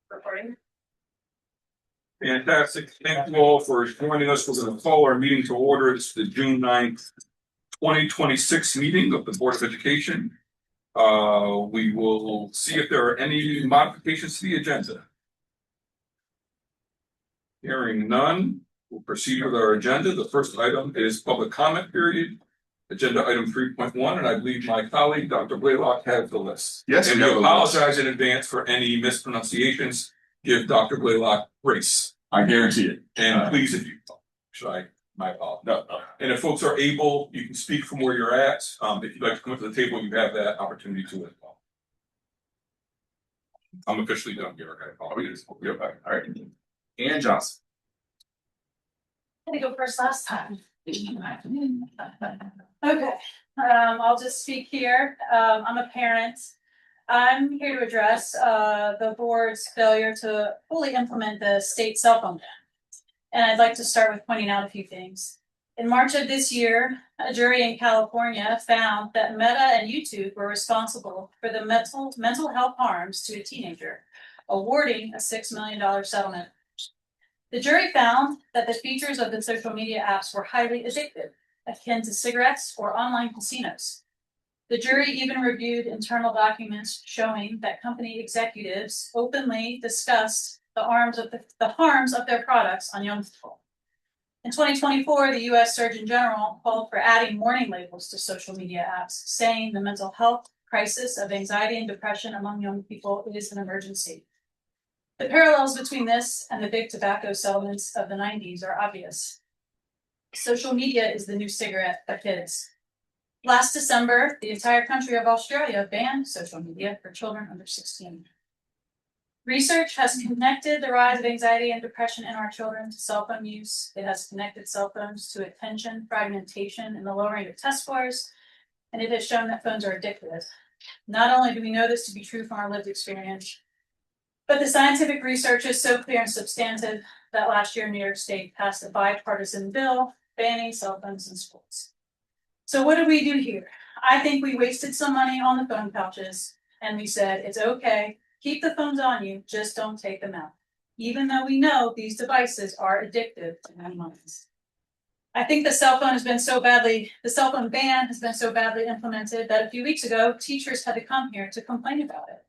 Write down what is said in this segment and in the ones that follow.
Recording. Fantastic. Thank you all for joining us. We're going to call our meeting to order. It's the June 9th, 2026 meeting of the Board of Education. We will see if there are any modifications to the agenda. Hearing none, we'll proceed with our agenda. The first item is public comment period. Agenda item 3.1, and I believe my colleague, Dr. Blaylock, has the list. Yes, and we apologize in advance for any mispronunciations. Give Dr. Blaylock grace. I guarantee it. And please, if you my apologies. No. And if folks are able, you can speak from where you're at. If you'd like to come up to the table, you have that opportunity to as well. I'm officially done here. I apologize. All right. Ann Johnson. I had to go first last time. Okay, I'll just speak here. I'm a parent. I'm here to address the board's failure to fully implement the state cell phone ban. And I'd like to start with pointing out a few things. In March of this year, a jury in California found that Meta and YouTube were responsible for the mental health harms to a teenager, awarding a $6 million settlement. The jury found that the features of the social media apps were highly addictive, akin to cigarettes or online casinos. The jury even reviewed internal documents showing that company executives openly discussed the harms of their products on young people. In 2024, the U.S. Surgeon General called for adding warning labels to social media apps, saying the mental health crisis of anxiety and depression among young people is an emergency. The parallels between this and the big tobacco settlements of the 90s are obvious. Social media is the new cigarette for kids. Last December, the entire country of Australia banned social media for children under 16. Research has connected the rise of anxiety and depression in our children to cell phone use. It has connected cell phones to attention fragmentation and the lowering of test scores, and it has shown that phones are addictive. Not only do we know this to be true from our lived experience, but the scientific research is so clear and substantive that last year New York State passed a bipartisan bill banning cell phones in schools. So what did we do here? I think we wasted some money on the phone pouches, and we said, it's okay, keep the phones on you, just don't take them out. Even though we know these devices are addictive to many minds. I think the cell phone ban has been so badly implemented that a few weeks ago, teachers had to come here to complain about it.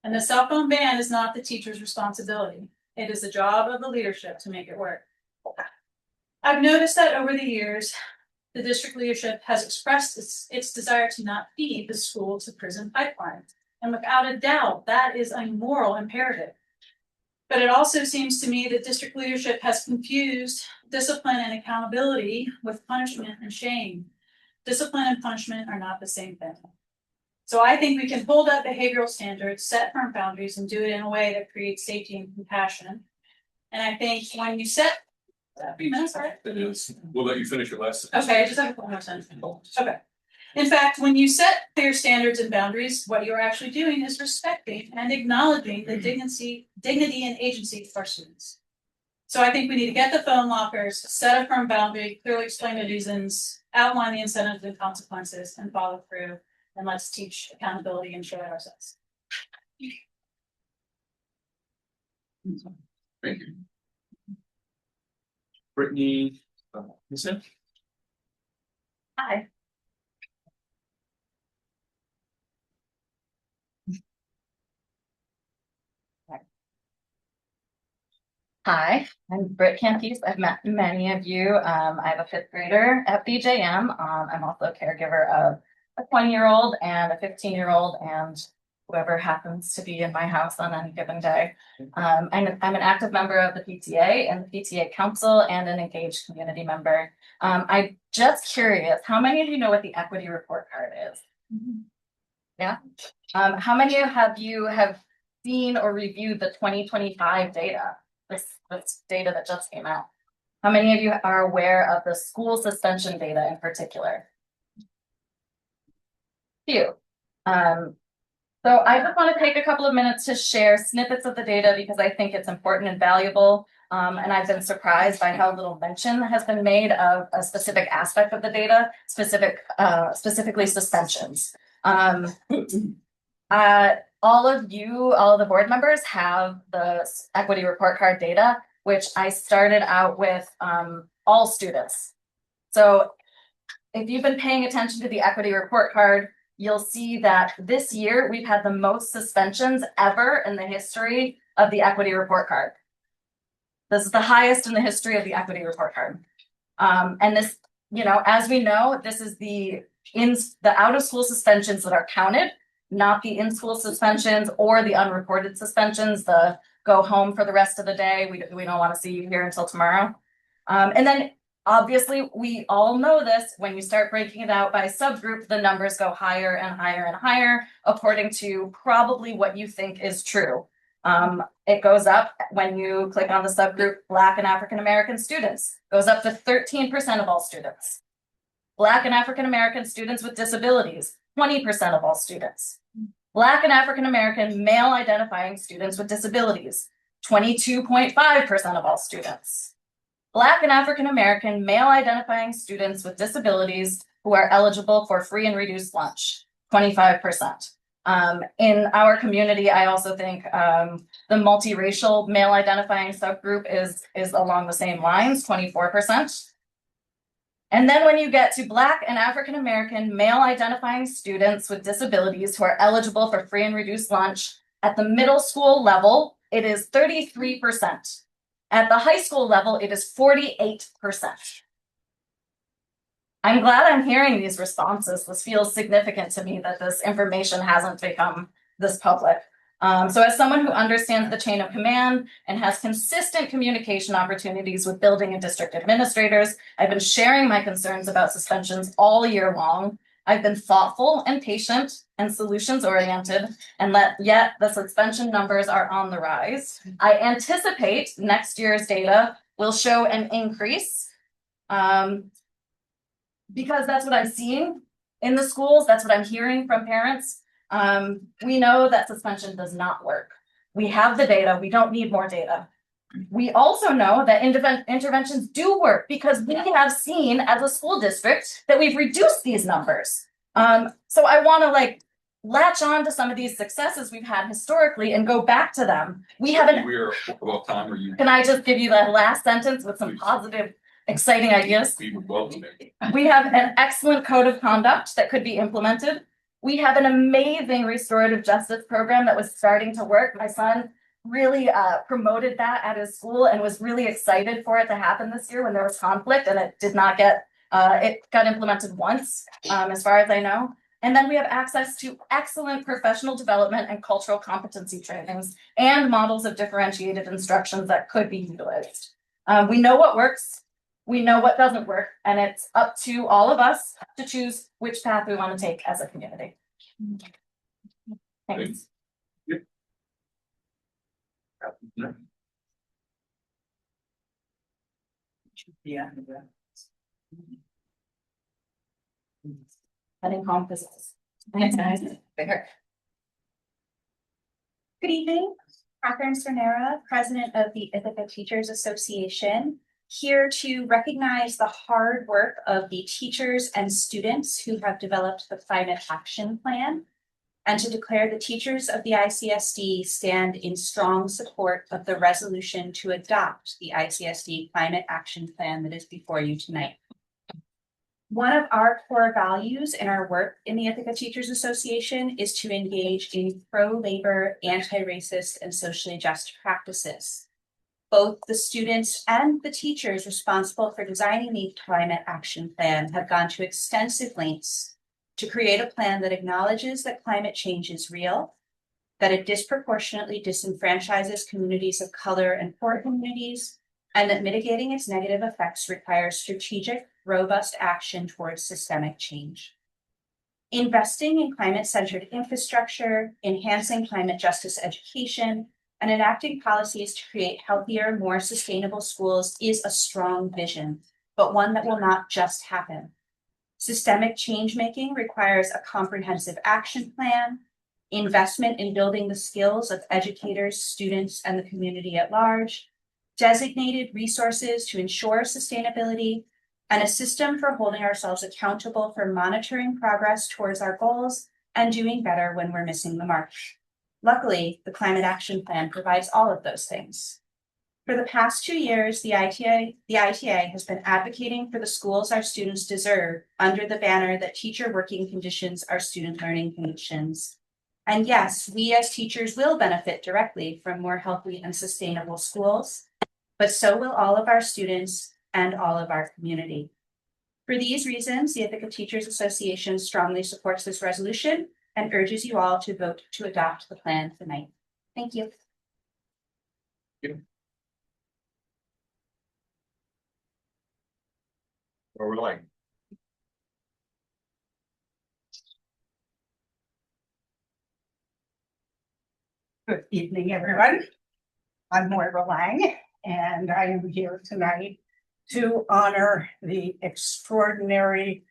And the cell phone ban is not the teacher's responsibility. It is the job of the leadership to make it work. I've noticed that over the years, the district leadership has expressed its desire to not feed the school to prison pipeline. And without a doubt, that is a moral imperative. But it also seems to me that district leadership has confused discipline and accountability with punishment and shame. Discipline and punishment are not the same thing. So I think we can hold up behavioral standards, set firm boundaries, and do it in a way that creates safety and compassion. And I think when you set 3 minutes, right? We'll let you finish your last sentence. Okay, I just have a couple more sentences. Okay. In fact, when you set clear standards and boundaries, what you're actually doing is respecting and acknowledging the dignity and agency of our students. So I think we need to get the phone lockers, set a firm boundary, clearly explain the reasons, outline the incentives and consequences, and follow through. And let's teach accountability and show it ourselves. Thank you. Brittany, Hi. Hi, I'm Britt Campese. I've met many of you. I have a 5th grader at BJM. I'm also a caregiver of a 20-year-old and a 15-year-old and whoever happens to be in my house on any given day. I'm an active member of the PTA and the PTA Council and an engaged community member. I'm just curious, how many of you know what the equity report card is? Mm-hmm. Yeah. How many of you have seen or reviewed the 2025 data? This data that just came out. How many of you are aware of the school suspension data in particular? Few. So I just want to take a couple of minutes to share snippets of the data because I think it's important and valuable. And I've been surprised by how little mention has been made of a specific aspect of the data, specifically suspensions. all of you, all of the board members have the equity report card data, which I started out with all students. So if you've been paying attention to the equity report card, you'll see that this year we've had the most suspensions ever in the history of the equity report card. This is the highest in the history of the equity report card. And this, you know, as we know, this is the out of school suspensions that are counted, not the in-school suspensions or the unreported suspensions, the go home for the rest of the day. We don't want to see you here until tomorrow. And then obviously we all know this, when you start breaking it out by subgroup, the numbers go higher and higher and higher, according to probably what you think is true. It goes up when you click on the subgroup Black and African American students, goes up to 13% of all students. Black and African American students with disabilities, 20% of all students. Black and African American male identifying students with disabilities, 22.5% of all students. Black and African American male identifying students with disabilities who are eligible for free and reduced lunch, 25%. In our community, I also think the multiracial male identifying subgroup is along the same lines, 24%. And then when you get to Black and African American male identifying students with disabilities who are eligible for free and reduced lunch, at the middle school level, it is 33%. At the high school level, it is 48%. I'm glad I'm hearing these responses. This feels significant to me that this information hasn't become this public. So as someone who understands the chain of command and has consistent communication opportunities with building and district administrators, I've been sharing my concerns about suspensions all year long. I've been thoughtful and patient and solutions oriented, and yet the suspension numbers are on the rise. I anticipate next year's data will show an increase because that's what I'm seeing in the schools. That's what I'm hearing from parents. We know that suspension does not work. We have the data. We don't need more data. We also know that interventions do work because we have seen as a school district that we've reduced these numbers. So I want to latch on to some of these successes we've had historically and go back to them. We haven't. We're about time. Or you? Can I just give you that last sentence with some positive, exciting ideas? We would welcome it. We have an excellent code of conduct that could be implemented. We have an amazing restorative justice program that was starting to work. My son really promoted that at his school and was really excited for it to happen this year when there was conflict, and it did not get, it got implemented once, as far as I know. And then we have access to excellent professional development and cultural competency trainings and models of differentiated instructions that could be utilized. We know what works, we know what doesn't work, and it's up to all of us to choose which path we want to take as a community. Thanks. Yeah. Heading home because it's nice. Bigger. Good evening, Catherine Cernera, President of the Ithaca Teachers Association, here to recognize the hard work of the teachers and students who have developed the Climate Action Plan, and to declare the teachers of the ICSD stand in strong support of the resolution to adopt the ICSD Climate Action Plan that is before you tonight. One of our core values in our work in the Ithaca Teachers Association is to engage in pro-labor, anti-racist, and socially just practices. Both the students and the teachers responsible for designing the Climate Action Plan have gone to extensive lengths to create a plan that acknowledges that climate change is real, that it disproportionately disenfranchises communities of color and poor communities, and that mitigating its negative effects requires strategic, robust action towards systemic change. Investing in climate-centered infrastructure, enhancing climate justice education, and enacting policies to create healthier, more sustainable schools is a strong vision, but one that will not just happen. Systemic change-making requires a comprehensive action plan, investment in building the skills of educators, students, and the community at large, designated resources to ensure sustainability, and a system for holding ourselves accountable for monitoring progress towards our goals and doing better when we're missing the mark. Luckily, the Climate Action Plan provides all of those things. For the past 2 years, the ITA has been advocating for the schools our students deserve under the banner that teacher working conditions are student learning conditions. And yes, we as teachers will benefit directly from more healthy and sustainable schools, but so will all of our students and all of our community. For these reasons, the Ithaca Teachers Association strongly supports this resolution and urges you all to vote to adopt the plan tonight. Thank you. Or we're like, Good evening, everyone. I'm Moira Lang, and I am here tonight to honor the extraordinary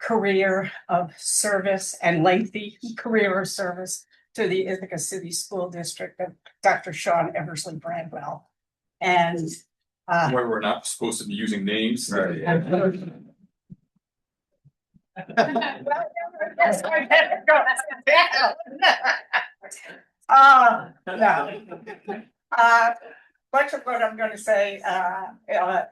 career of service and lengthy career of service to the Ithaca City School District of Dr. Sean Eversley Bradwell. And Where we're not supposed to be using names. No. Much of what I'm going to say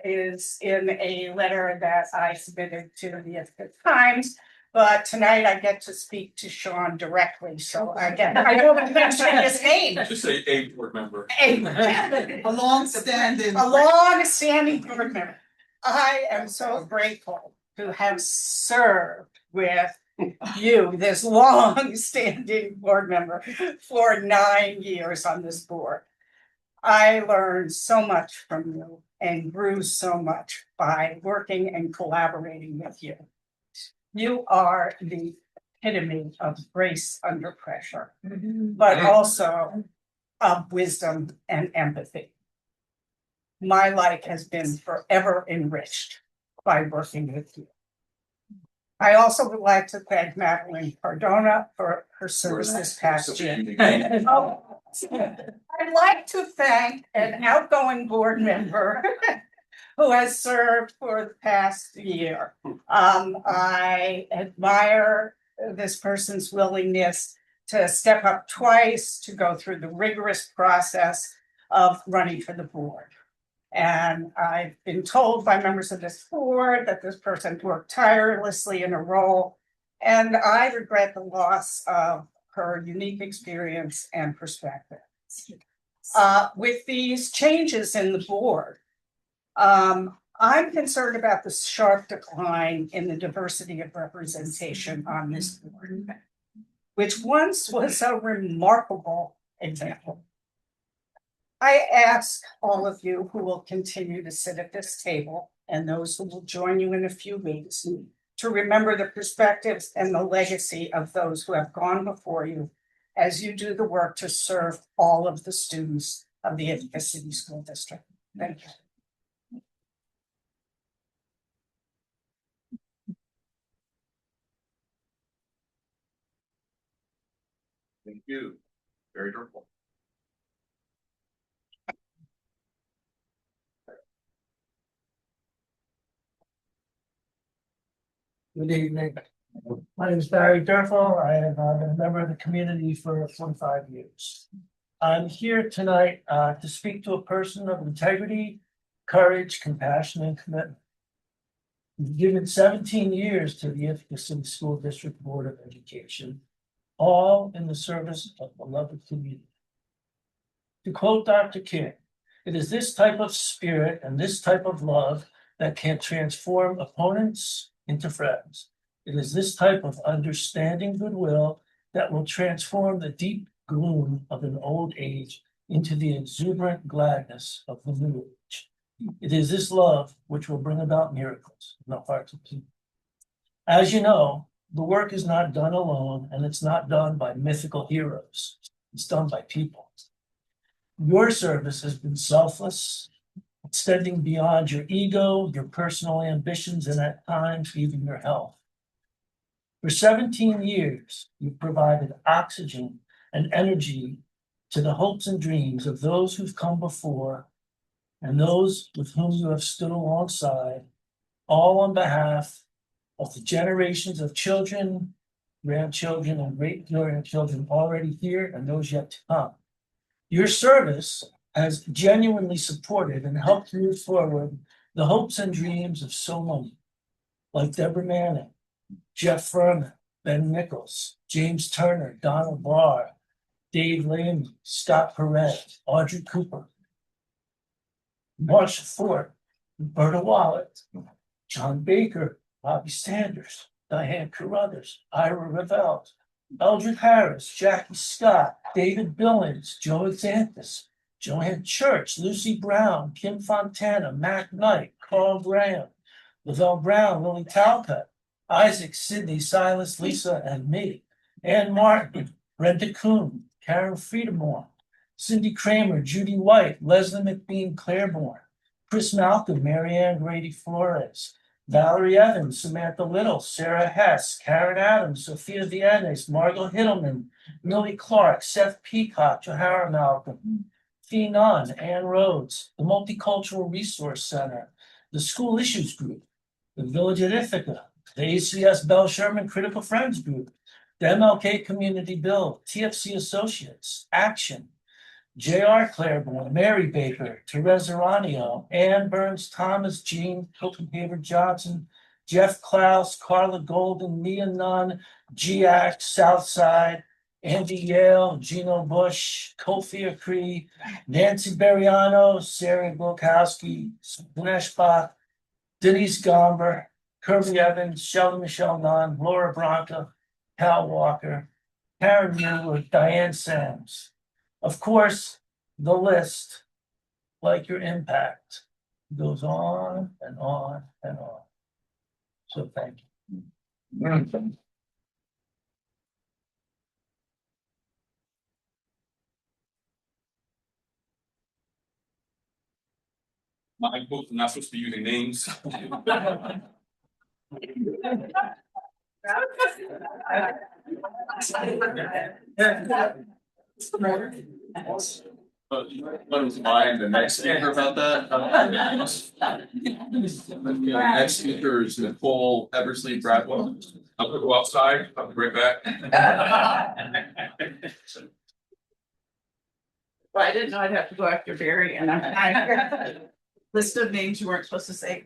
is in a letter that I submitted to the Ithaca Times. But tonight I get to speak to Sean directly, so I don't mention his name. Just say a board member. A long-standing board member. I am so grateful to have served with you, this long-standing board member, for 9 years on this board. I learned so much from you and grew so much by working and collaborating with you. You are the epitome of grace under pressure, but also of wisdom and empathy. My life has been forever enriched by working with you. I also would like to thank Madeline Cardona for her service this past year. I'd like to thank an outgoing board member who has served for the past year. I admire this person's willingness to step up twice, to go through the rigorous process of running for the board. And I've been told by members of this board that this person worked tirelessly in a role, and I regret the loss of her unique experience and perspective. With these changes in the board, I'm concerned about the sharp decline in the diversity of representation on this board, which once was a remarkable example. I ask all of you who will continue to sit at this table and those who will join you in a few weeks to remember the perspectives and the legacy of those who have gone before you as you do the work to serve all of the students of the Ithaca City School District. Thank you. Thank you. Very durable. Good evening. My name is Barry Durfel. I have been a member of the community for 25 years. I'm here tonight to speak to a person of integrity, courage, compassion, and commitment. You've given 17 years to the Ithaca City School District Board of Education, all in the service of beloved community. To quote Dr. King, it is this type of spirit and this type of love that can transform opponents into friends. It is this type of understanding goodwill that will transform the deep gloom of an old age into the exuberant gladness of the new age. It is this love which will bring about miracles in the hearts of people. As you know, the work is not done alone, and it's not done by mythical heroes. It's done by people. Your service has been selfless, extending beyond your ego, your personal ambitions, and at times even your health. For 17 years, you've provided oxygen and energy to the hopes and dreams of those who've come before and those with whom you have stood alongside, all on behalf of the generations of children, grandchildren, and great grandchildren already here and those yet to come. Your service has genuinely supported and helped move forward the hopes and dreams of so many, like Deborah Manning, Jeff Furman, Ben Nichols, James Turner, Donald Barr, Dave Lamy, Scott Perez, Audrey Cooper, Marsha Ford, Roberta Wallet, John Baker, Bobby Sanders, Diane Carruthers, Ira Revelle, Eldred Harris, Jackie Scott, David Billings, Joe Exanthus, Joanne Church, Lucy Brown, Kim Fontana, Mac Knight, Carl Graham, Lavelle Brown, Lily Talcott, Isaac, Sidney, Silas, Lisa, and me, Ann Martin, Brenda Kuhn, Karen Friedemore, Cindy Kramer, Judy White, Leslie McBean Claiborne, Chris Malcolm, Marianne Grady Flores, Valerie Evans, Samantha Little, Sarah Hess, Karen Adams, Sophia Viennes, Margot Hittleman, Millie Clark, Seth Peacock, Johara Malcolm, Fee Nunn, Ann Rhodes, the Multicultural Resource Center, the School Issues Group, the Village at Ithaca, the ACS Bell Sherman Critical Friends Group, the MLK Community Build, TFC Associates, Action, J.R. Claiborne, Mary Baker, Teresa Ranio, Ann Burns, Thomas, Jean, Copenhaver Johnson, Jeff Klaus, Carla Golden, Mia Nunn, GX, Southside, Andy Yale, Gino Bush, Kofi Akri, Nancy Beriano, Sarah Glokowski, Dinesh Bach, Denise Gomber, Kirby Evans, Sheldon Michelle Nunn, Laura Bronca, Cal Walker, Karen Yearwood, Diane Sams. Of course, the list, like your impact, goes on and on and on. So thank you. My book, I'm not supposed to be using names. What was mine, the next speaker about that? The next speaker is Nicole Eversley Bradwell. I'm gonna go outside, I'll be right back. Well, I didn't know I'd have to go after Barry and I list of names you weren't supposed to say.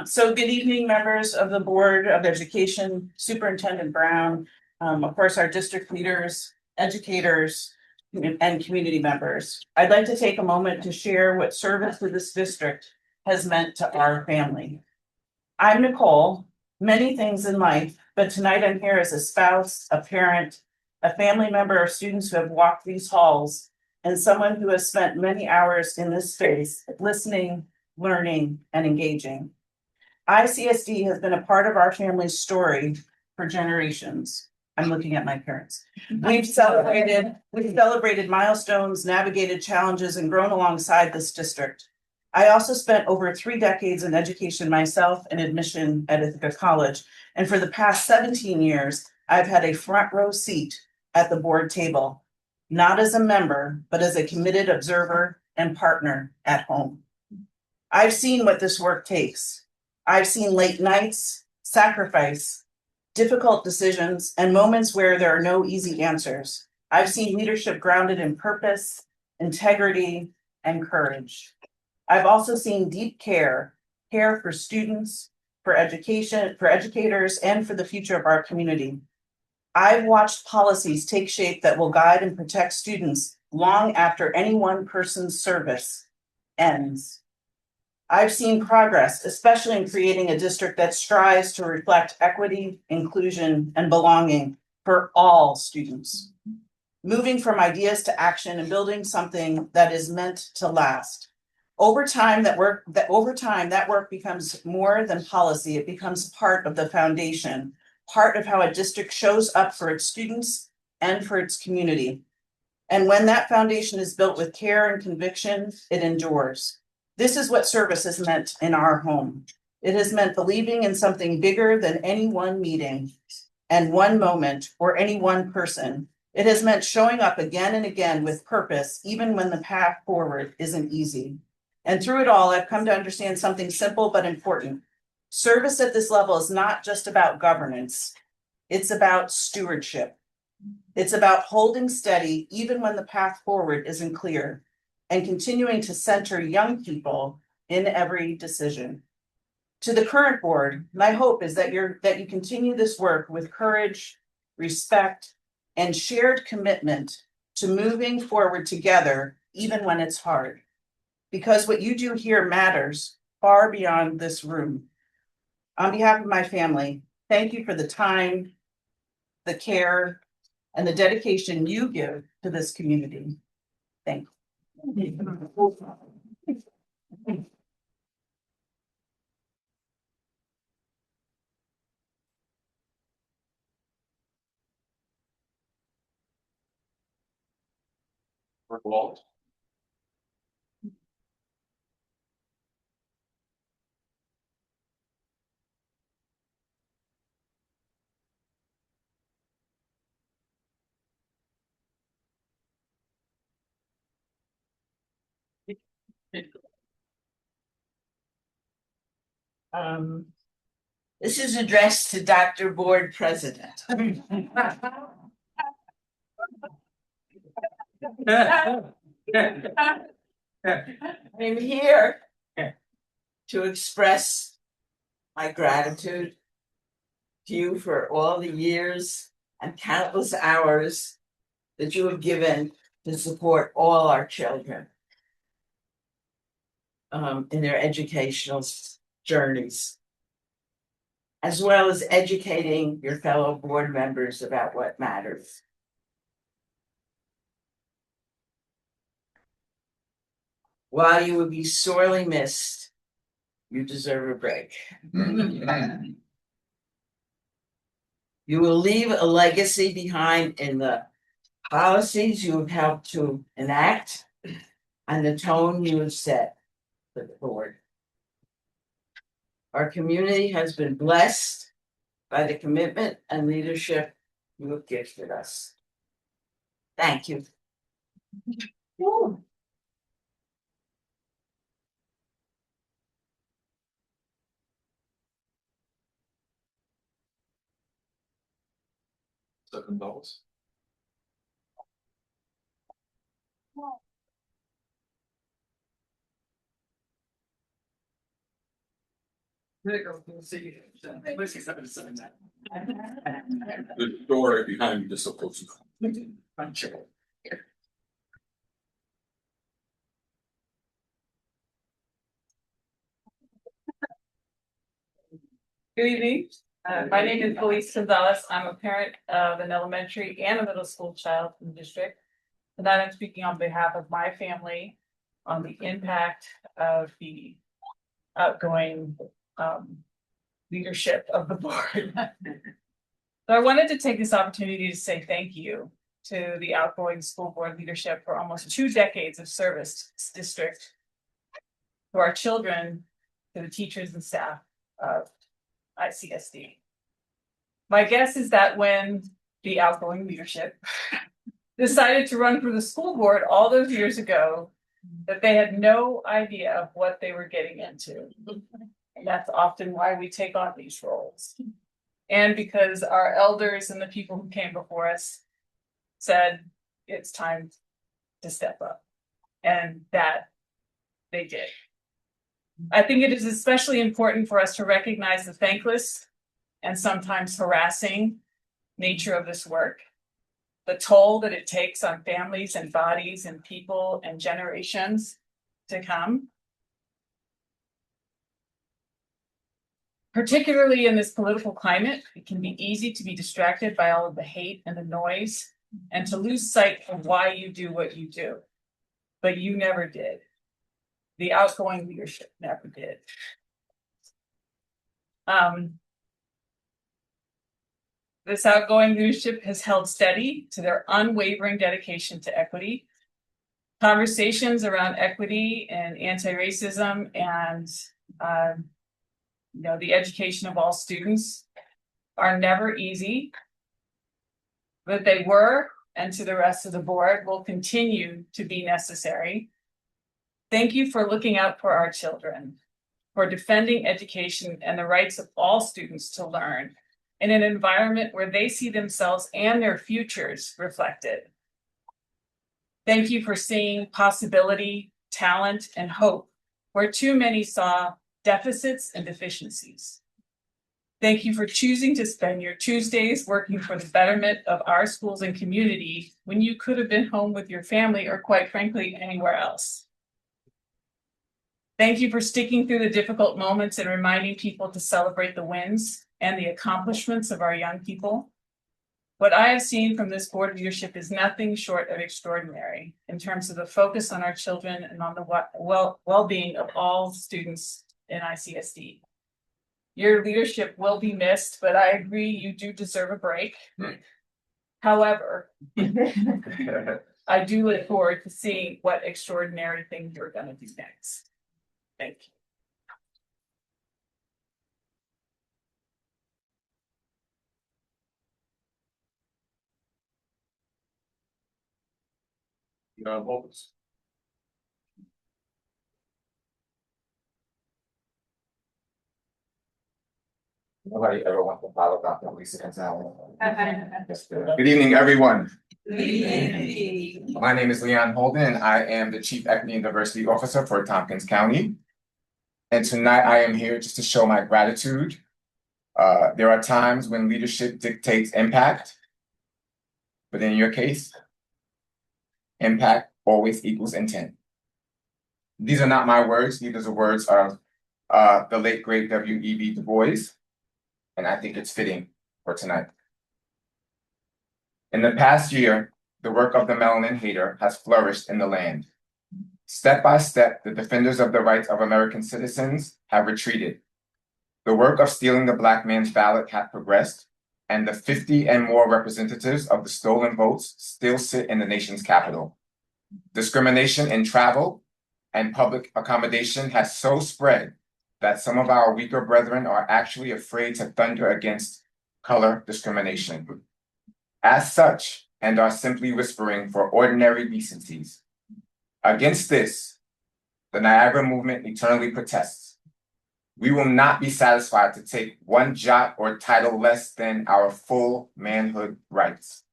So good evening, members of the Board of Education, Superintendent Brown, of course, our district leaders, educators, and community members. I'd like to take a moment to share what service to this district has meant to our family. I'm Nicole, many things in life, but tonight I'm here as a spouse, a parent, a family member of students who have walked these halls, and someone who has spent many hours in this space listening, learning, and engaging. ICSD has been a part of our family's story for generations. I'm looking at my parents. We've celebrated milestones, navigated challenges, and grown alongside this district. I also spent over 3 decades in education myself and admission at Ithaca College. And for the past 17 years, I've had a front row seat at the board table, not as a member, but as a committed observer and partner at home. I've seen what this work takes. I've seen late nights, sacrifice, difficult decisions, and moments where there are no easy answers. I've seen leadership grounded in purpose, integrity, and courage. I've also seen deep care for students, for education, for educators, and for the future of our community. I've watched policies take shape that will guide and protect students long after any one person's service ends. I've seen progress, especially in creating a district that strives to reflect equity, inclusion, and belonging for all students. Moving from ideas to action and building something that is meant to last. Over time, that work becomes more than policy. It becomes part of the foundation, part of how a district shows up for its students and for its community. And when that foundation is built with care and conviction, it endures. This is what service has meant in our home. It has meant believing in something bigger than any one meeting and one moment or any one person. It has meant showing up again and again with purpose, even when the path forward isn't easy. And through it all, I've come to understand something simple but important. Service at this level is not just about governance. It's about stewardship. It's about holding steady even when the path forward isn't clear and continuing to center young people in every decision. To the current board, my hope is that you continue this work with courage, respect, and shared commitment to moving forward together, even when it's hard. Because what you do here matters far beyond this room. On behalf of my family, thank you for the time, the care, and the dedication you give to this community. Thank you. Rick Walt. This is addressed to Dr. Board President. I'm here to express my gratitude to you for all the years and countless hours that you have given to support all our children in their educational journeys, as well as educating your fellow board members about what matters. While you will be sorely missed, you deserve a break. You will leave a legacy behind in the policies you have helped to enact and the tone you have set for the board. Our community has been blessed by the commitment and leadership you have gifted us. Thank you. $7. The door behind you is supposed to. Good evening. My name is Elise Gonzalez. I'm a parent of an elementary and a middle school child in the district. Tonight I'm speaking on behalf of my family on the impact of the outgoing leadership of the board. So I wanted to take this opportunity to say thank you to the outgoing school board leadership for almost 2 decades of service to this district, to our children, to the teachers and staff of ICSD. My guess is that when the outgoing leadership decided to run for the school board all those years ago, that they had no idea of what they were getting into. And that's often why we take on these roles. And because our elders and the people who came before us said, it's time to step up. And that they did. I think it is especially important for us to recognize the thankless and sometimes harassing nature of this work, the toll that it takes on families and bodies and people and generations to come. Particularly in this political climate, it can be easy to be distracted by all of the hate and the noise and to lose sight of why you do what you do. But you never did. The outgoing leadership never did. This outgoing leadership has held steady to their unwavering dedication to equity. Conversations around equity and anti-racism and the education of all students are never easy, but they were, and to the rest of the board will continue to be necessary. Thank you for looking out for our children, for defending education and the rights of all students to learn in an environment where they see themselves and their futures reflected. Thank you for seeing possibility, talent, and hope where too many saw deficits and deficiencies. Thank you for choosing to spend your Tuesdays working for the betterment of our schools and community when you could have been home with your family or, quite frankly, anywhere else. Thank you for sticking through the difficult moments and reminding people to celebrate the wins and the accomplishments of our young people. What I have seen from this board leadership is nothing short of extraordinary in terms of the focus on our children and on the well-being of all students in ICSD. Your leadership will be missed, but I agree you do deserve a break. However, I do look forward to seeing what extraordinary thing you're going to do next. Thank you. Nobody ever wants to follow Dr. Lisa Gonzalez. Good evening, everyone. My name is Leon Holden, and I am the Chief Equity and Diversity Officer for Tompkins County. And tonight I am here just to show my gratitude. There are times when leadership dictates impact, but in your case, impact always equals intent. These are not my words, these are the words of the late great W.E.B. Du Bois, and I think it's fitting for tonight. In the past year, the work of the melanin hater has flourished in the land. Step by step, the defenders of the rights of American citizens have retreated. The work of stealing the Black man's ballot has progressed, and the 50 and more representatives of the stolen votes still sit in the nation's capital. Discrimination in travel and public accommodation has so spread that some of our weaker brethren are actually afraid to thunder against color discrimination. As such, and are simply whispering for ordinary decencies. Against this, the Niagara movement eternally protests. We will not be satisfied to take one jot or title less than our full manhood rights.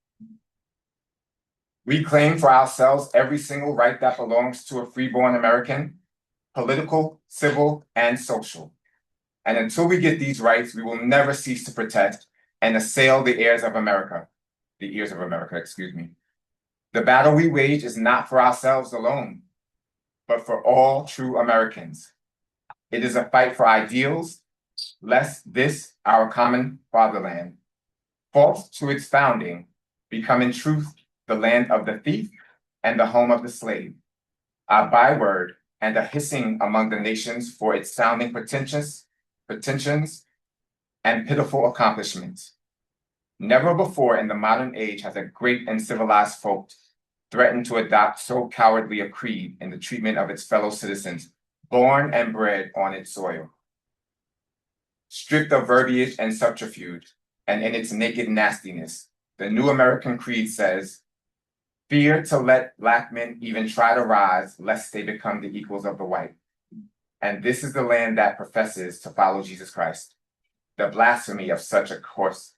We claim for ourselves every single right that belongs to a freeborn American, political, civil, and social. And until we get these rights, we will never cease to protect and assail the ears of America. The battle we wage is not for ourselves alone, but for all true Americans. It is a fight for ideals, lest this, our common fatherland, false to its founding, become in truth the land of the thief and the home of the slave, a byword and a hissing among the nations for its sounding pretensions and pitiful accomplishments. Never before in the modern age has a great and civilized folk threatened to adopt so cowardly a creed in the treatment of its fellow citizens, born and bred on its soil. Stripped of verbiage and subterfuge, and in its naked nastiness, the new American creed says, fear to let Black men even try to rise, lest they become the equals of the white. And this is the land that professes to follow Jesus Christ. The blasphemy of such a course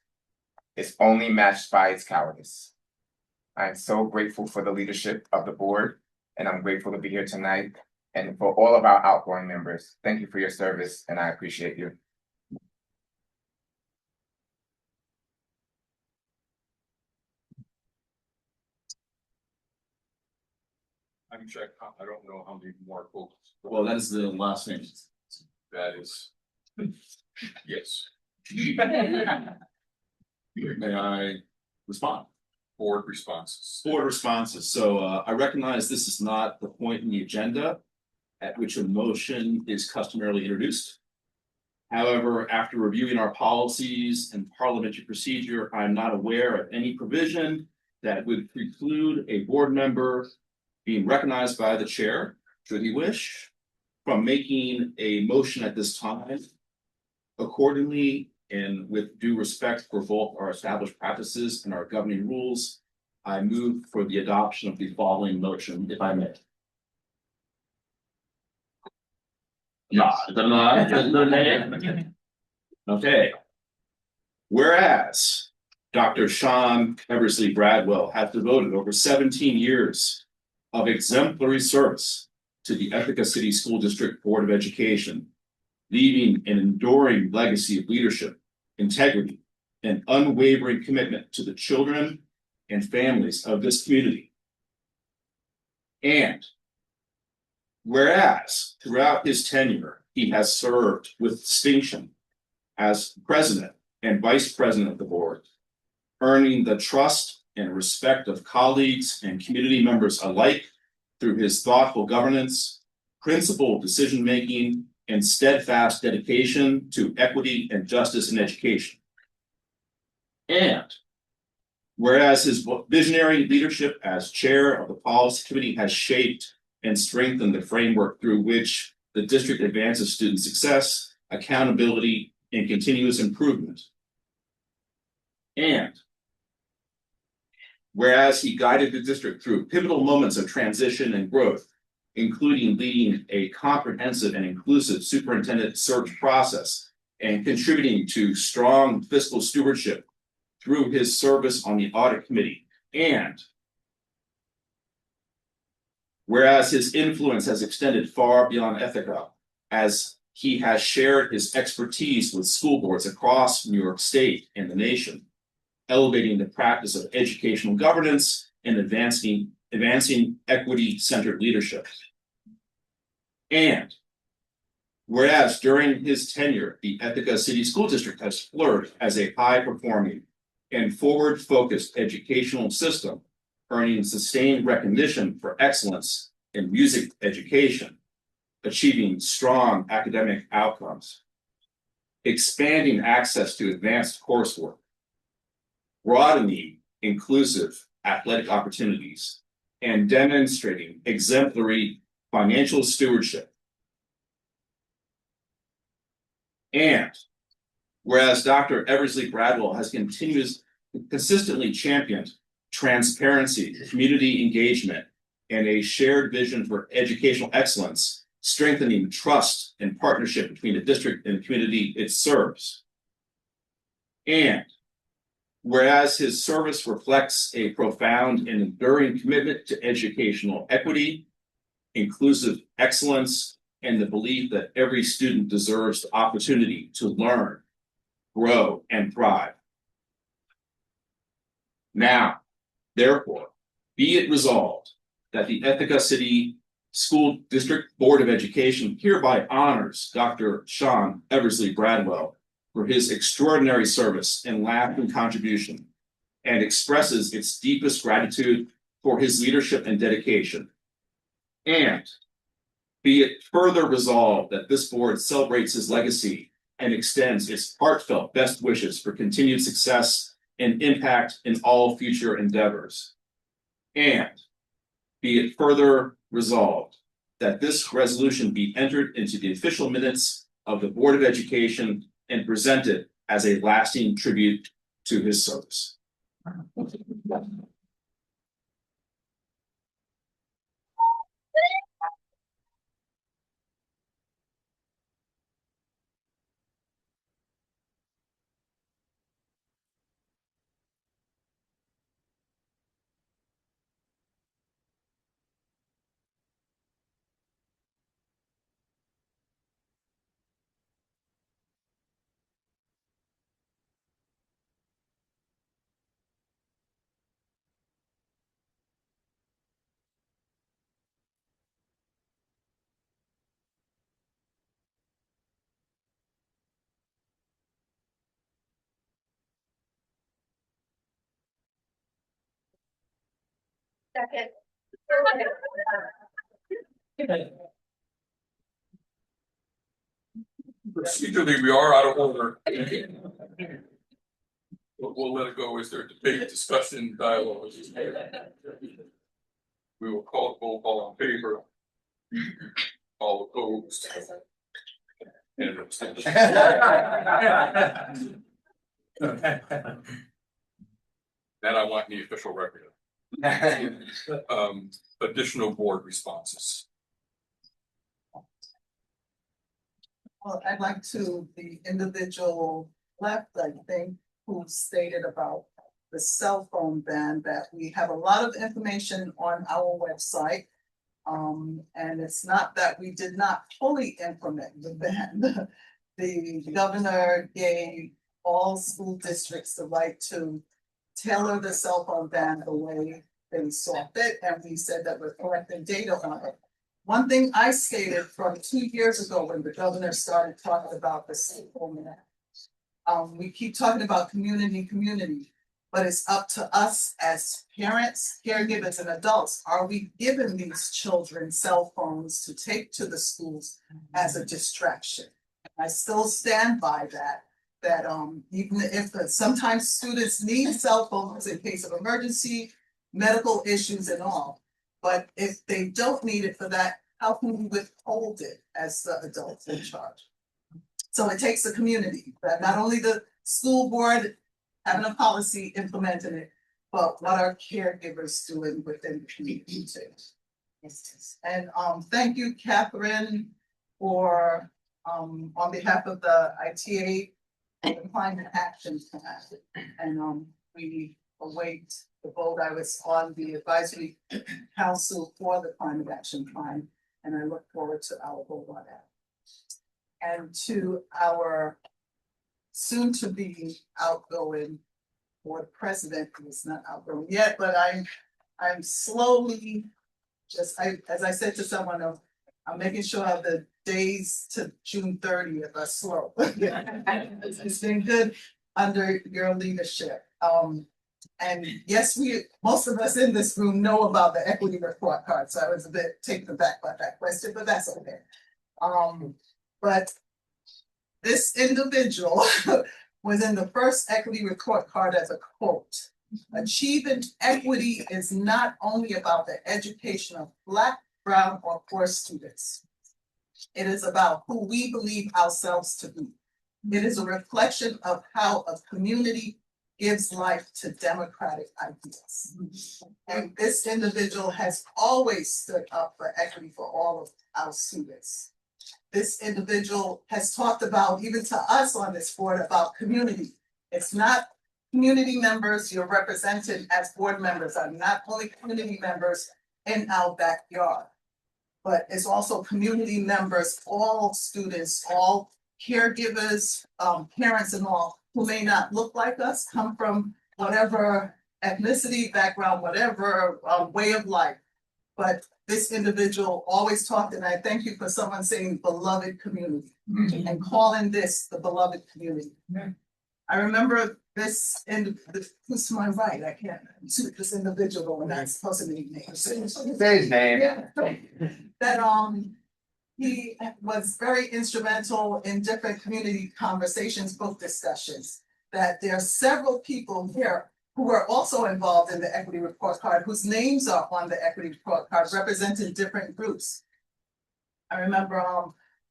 is only matched by its cowardice. I am so grateful for the leadership of the board, and I'm grateful to be here tonight, and for all of our outgoing members. Thank you for your service, and I appreciate you. I'm check. I don't know how many more folks. Well, that is the last name. That is. Yes. May I respond? Board responses. Board responses. So I recognize this is not the point in the agenda at which a motion is customarily introduced. However, after reviewing our policies and parliamentary procedure, I'm not aware of any provision that would preclude a board member being recognized by the chair, should he wish, from making a motion at this time. Accordingly, and with due respect for both our established practices and our governing rules, I move for the adoption of the following motion, if I may. Okay. Whereas Dr. Sean Eversley Bradwell has devoted over 17 years of exemplary service to the Ithaca City School District Board of Education, leaving an enduring legacy of leadership, integrity, and unwavering commitment to the children and families of this community. And whereas throughout his tenure, he has served with distinction as president and vice president of the board, earning the trust and respect of colleagues and community members alike through his thoughtful governance, principled decision-making, and steadfast dedication to equity and justice in education. And whereas his visionary leadership as chair of the policy committee has shaped and strengthened the framework through which the district advances student success, accountability, and continuous improvement. And whereas he guided the district through pivotal moments of transition and growth, including leading a comprehensive and inclusive superintendent search process and contributing to strong fiscal stewardship through his service on the audit committee. And whereas his influence has extended far beyond Ithaca, as he has shared his expertise with school boards across New York State and the nation, elevating the practice of educational governance and advancing equity-centered leadership. And whereas during his tenure, the Ithaca City School District has flourished as a high-performing and forward-focused educational system, earning sustained recognition for excellence in music education, achieving strong academic outcomes, expanding access to advanced coursework, broadening inclusive athletic opportunities, and demonstrating exemplary financial stewardship. And whereas Dr. Eversley Bradwell has consistently championed transparency, community engagement, and a shared vision for educational excellence, strengthening trust and partnership between the district and the community it serves. And whereas his service reflects a profound and enduring commitment to educational equity, inclusive excellence, and the belief that every student deserves the opportunity to learn, grow, and thrive. Now, therefore, be it resolved that the Ithaca City School District Board of Education hereby honors Dr. Sean Eversley Bradwell for his extraordinary service and lasting contribution, and expresses its deepest gratitude for his leadership and dedication. And be it further resolved that this board celebrates his legacy and extends its heartfelt best wishes for continued success and impact in all future endeavors. And be it further resolved that this resolution be entered into the official minutes of the Board of Education and presented as a lasting tribute to his service. Second. Procedurally, we are out of order. But we'll let it go. Is there debate, discussion, dialogue? We will call all in favor. All opposed. And abstention. That I want in the official record. Additional board responses. Well, I'd like to, the individual left, I think, who stated about the cell phone ban, that we have a lot of information on our website. And it's not that we did not fully implement the ban. The governor gave all school districts the right to tailor the cell phone ban the way they saw fit, and we said that we're collecting data on it. One thing I stated from 2 years ago when the governor started talking about the cell phone ban, we keep talking about community, but it's up to us as parents, caregivers, and adults. Are we giving these children cell phones to take to the schools as a distraction? I still stand by that, even if sometimes students need cell phones in case of emergency, medical issues and all. But if they don't need it for that, how can we withhold it as the adults in charge? So it takes the community, that not only the school board having a policy implementing it, but what are caregivers doing within the community too. And thank you, Catherine, for on behalf of the ITA the Climate Action Plan. And we await the vote. I was on the advisory council for the Climate Action Plan, and I look forward to our vote on that. And to our soon to be outgoing board president, who is not outgoing yet, but I'm slowly as I said to someone else, I'm making sure the days to June 30th are slow. It's been good under your leadership. And yes, most of us in this room know about the equity report card, so I was a bit taken aback by that question, but that's okay. But this individual was in the first equity report card as a quote. Achieving equity is not only about the education of Black, brown, or poor students. It is about who we believe ourselves to be. It is a reflection of how a community gives life to democratic ideas. And this individual has always stood up for equity for all of our students. This individual has talked about, even to us on this board, about community. It's not community members you're represented as board members are not only community members in our backyard, but it's also community members, all students, all caregivers, parents and all, who may not look like us, come from whatever ethnicity, background, whatever way of life. But this individual always talked, and I thank you for someone saying beloved community and calling this the beloved community. I remember who's to my right, I can't, this individual, and that's supposed to be named. Say his name. Yeah. That he was very instrumental in different community conversations, book discussions. That there are several people here who are also involved in the equity report card, whose names are on the equity report card, representing different groups. I remember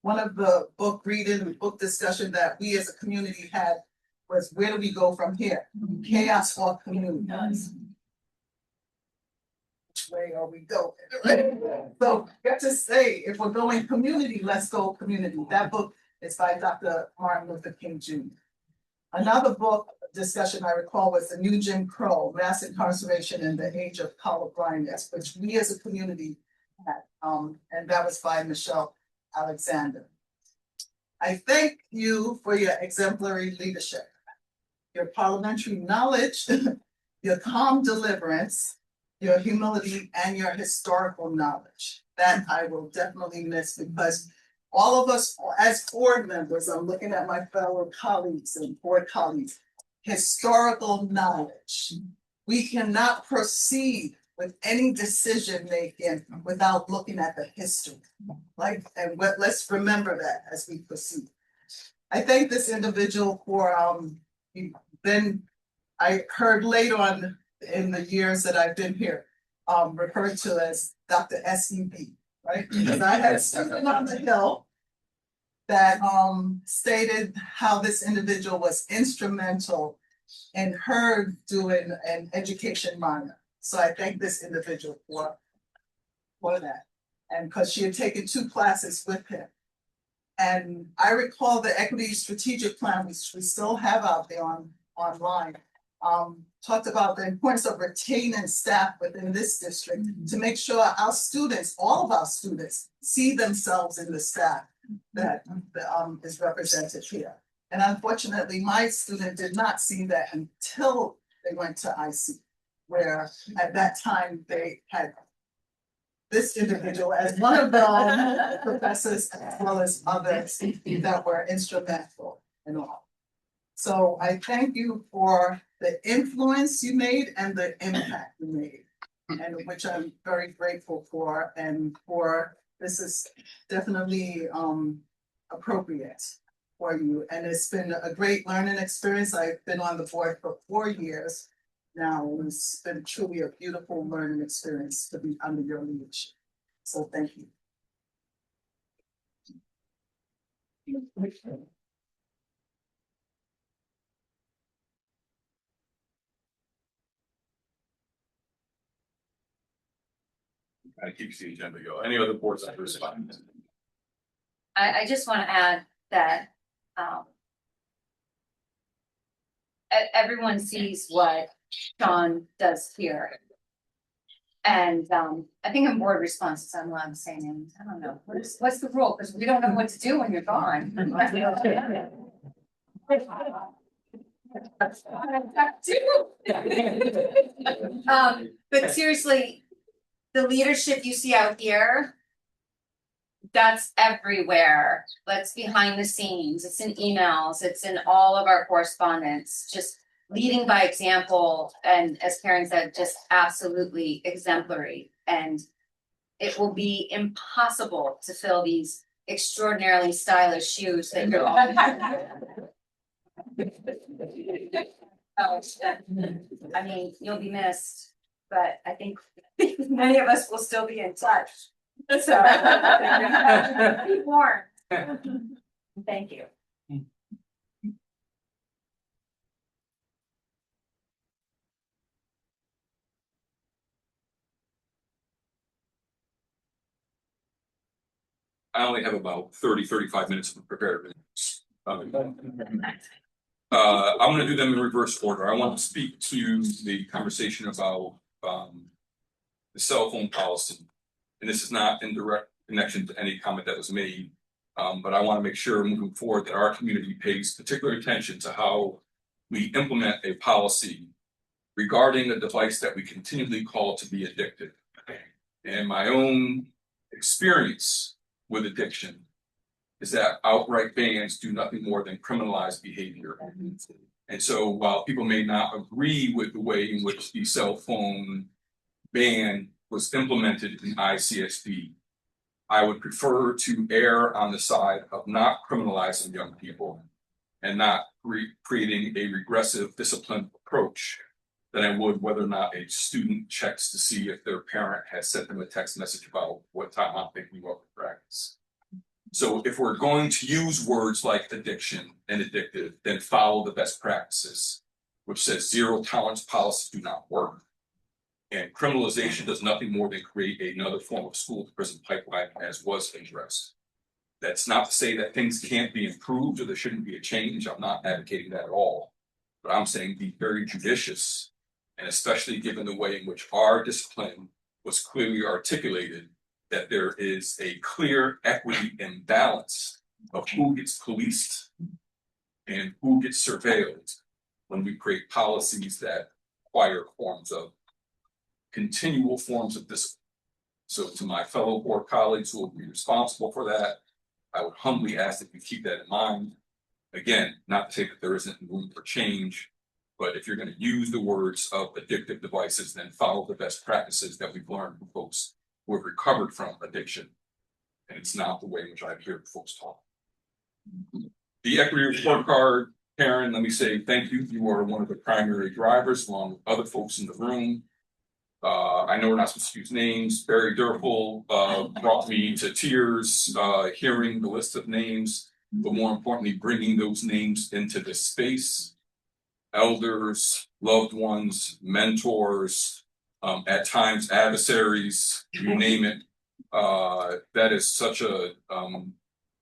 one of the book reading and book discussion that we as a community had was, where do we go from here? Chaos or community? Which way are we going? So I have to say, if we're going community, let's go community. That book is by Dr. Martin Luther King Jr. Another book discussion I recall was The New Jim Crow, Mass Incarceration in the Age of Colorblindness, which we as a community had, and that was by Michelle Alexander. I thank you for your exemplary leadership, your parliamentary knowledge, your calm deliverance, your humility, and your historical knowledge. That I will definitely miss, because all of us as board members, I'm looking at my fellow colleagues and board colleagues, historical knowledge. We cannot proceed with any decision making without looking at the history. Let's remember that as we proceed. I thank this individual for I heard later on in the years that I've been here, referred to as Dr. SEB, right? Because I had something on the Hill that stated how this individual was instrumental in her doing an education minor. So I thank this individual for that. And because she had taken 2 classes with him. And I recall the equity strategic plan, which we still have out there on online. Talked about the importance of retaining staff within this district to make sure our students, all of our students, see themselves in the staff that is represented here. And unfortunately, my student did not see that until they went to IC, where at that time they had this individual as one of the professors, as well as others that were instrumental in all. So I thank you for the influence you made and the impact you made, and which I'm very grateful for, and for this is definitely appropriate for you. And it's been a great learning experience. I've been on the board for 4 years now, and it's been truly a beautiful learning experience to be under your leadership. So thank you. I keep the agenda go. Any other boards that respond? I just want to add that everyone sees what Sean does here. And I think in board responses, I'm allowed to say names. I don't know. What's the rule? Because we don't know what to do when you're gone. But seriously, the leadership you see out here, that's everywhere. That's behind the scenes. It's in emails. It's in all of our correspondence. Just leading by example, and as Karen said, just absolutely exemplary. And it will be impossible to fill these extraordinarily stylish shoes that you're all. I mean, you'll be missed, but I think many of us will still be in touch. So be warned. Thank you. I only have about 35 minutes of prepared minutes. I'm gonna do them in reverse order. I want to speak to the conversation about the cell phone policy. And this is not in direct connection to any comment that was made. But I want to make sure moving forward that our community pays particular attention to how we implement a policy regarding a device that we continually call to be addictive. And my own experience with addiction is that outright bans do nothing more than criminalize behavior. And so while people may not agree with the way in which the cell phone ban was implemented in ICSD, I would prefer to err on the side of not criminalizing young people and not creating a regressive discipline approach than I would whether or not a student checks to see if their parent has sent them a text message about what time I'm picking you up for practice. So if we're going to use words like addiction and addictive, then follow the best practices, which says zero tolerance policies do not work. And criminalization does nothing more than create another form of school to prison pipeline, as was addressed. That's not to say that things can't be improved or there shouldn't be a change. I'm not advocating that at all. But I'm saying be very judicious, and especially given the way in which our discipline was clearly articulated, that there is a clear equity imbalance of who gets policed and who gets surveilled when we create policies that require forms of continual forms of discipline. So to my fellow board colleagues who will be responsible for that, I would humbly ask that you keep that in mind. Again, not to say that there isn't room for change, but if you're going to use the words of addictive devices, then follow the best practices that we've learned from folks who have recovered from addiction. And it's not the way in which I've heard folks talk. The equity report card, Karen, let me say thank you. You are one of the primary drivers along with other folks in the room. I know we're not supposed to use names. Barry Durfel brought me to tears hearing the list of names, but more importantly, bringing those names into this space. Elders, loved ones, mentors, at times adversaries, you name it. That is such a,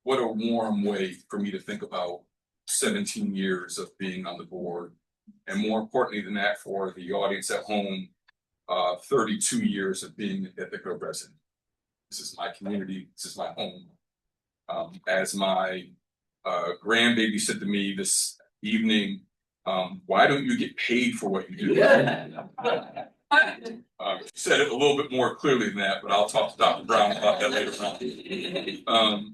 what a warm way for me to think about 17 years of being on the board And more importantly than that, for the audience at home, 32 years of being an Ithaca resident. This is my community, this is my home. As my grandbaby said to me this evening, why don't you get paid for what you do? She said it a little bit more clearly than that, but I'll talk to Dr. Brown about that later on.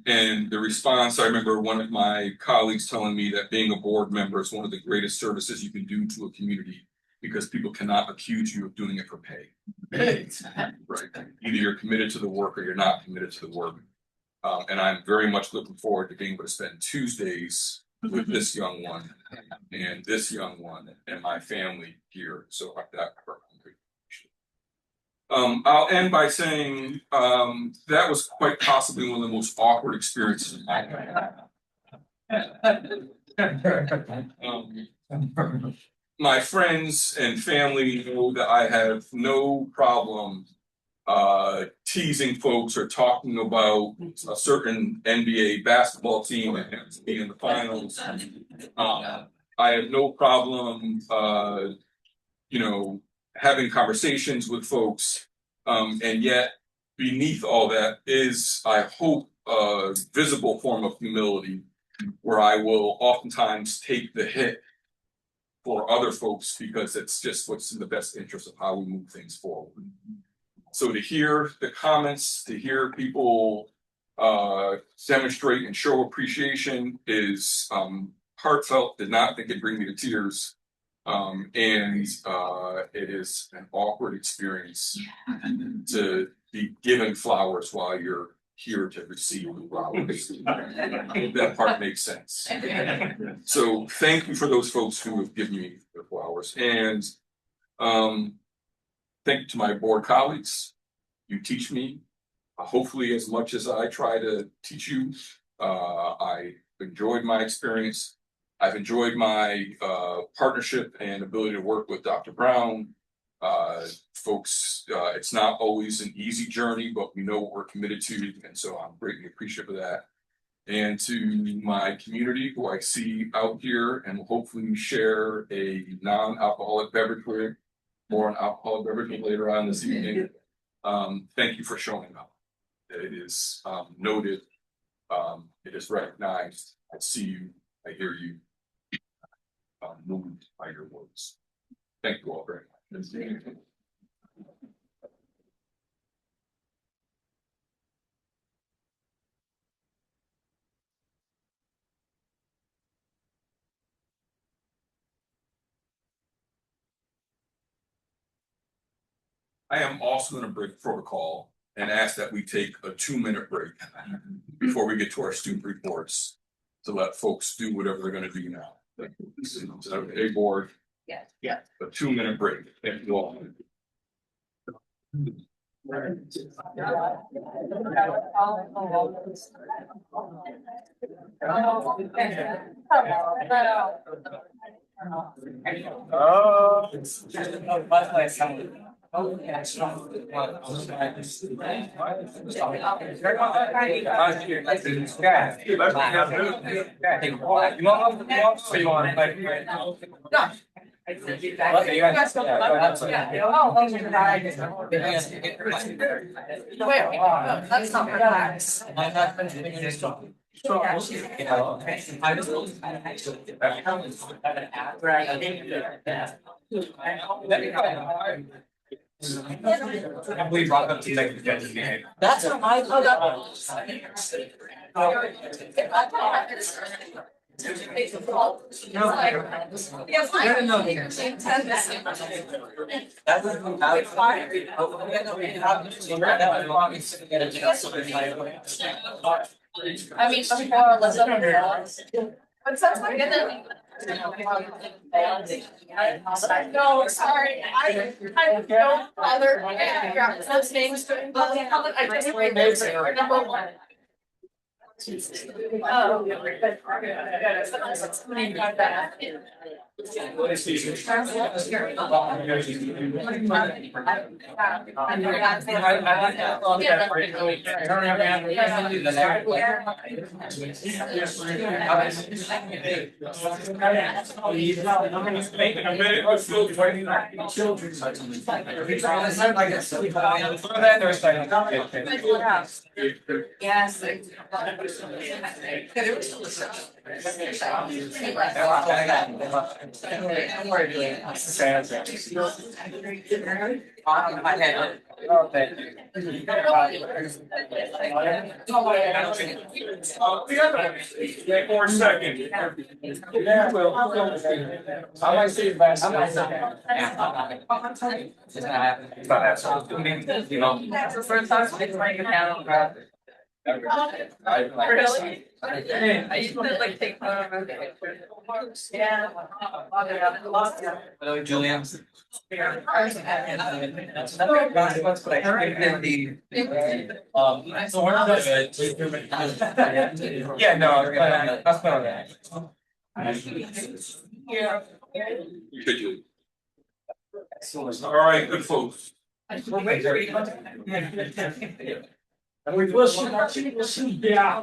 And the response, I remember one of my colleagues telling me that being a board member is one of the greatest services you can do to a community because people cannot accuse you of doing it for pay. Right. Either you're committed to the work or you're not committed to the work. And I'm very much looking forward to being able to spend Tuesdays with this young one and this young one and my family here. So that I'll end by saying that was quite possibly one of the most awkward experiences my friends and family know that I have no problem teasing folks or talking about a certain NBA basketball team that happens to be in the finals. I have no problem having conversations with folks, and yet beneath all that is, I hope, a visible form of humility where I will oftentimes take the hit for other folks because it's just what's in the best interest of how we move things forward. So to hear the comments, to hear people demonstrate and show appreciation is heartfelt. Did not think it'd bring me to tears. And it is an awkward experience to be given flowers while you're here to receive flowers. That part makes sense. So thank you for those folks who have given me the flowers. And thank you to my board colleagues. You teach me, hopefully as much as I try to teach you. I enjoyed my experience. I've enjoyed my partnership and ability to work with Dr. Brown. Folks, it's not always an easy journey, but we know what we're committed to, and so I'm greatly appreciative of that. And to my community who I see out here and will hopefully share a non-alcoholic beverage with, or an alcoholic beverage later on this evening, thank you for showing up. It is noted, it is recognized. I see you, I hear you, moved by your words. Thank you all very much. I am also going to break protocol and ask that we take a 2-minute break before we get to our student reports to let folks do whatever they're going to do now. So, okay, board? Yes. Yeah. A 2-minute break. Thank you all. That's not relaxed. We brought them to make the game. That's what I I mean, before let's but sometimes no, sorry, I don't bother. Those names, I just remember number one. Oh. Making a minute, let's go. Yes. For a second. Yeah, well, I might see it back. That's the first time it's like a panel. Really? I used to like take photos of it. Yeah. Hello, Julian. So we're not yeah, no, that's not Yeah. All right, good folks. We'll see, yeah.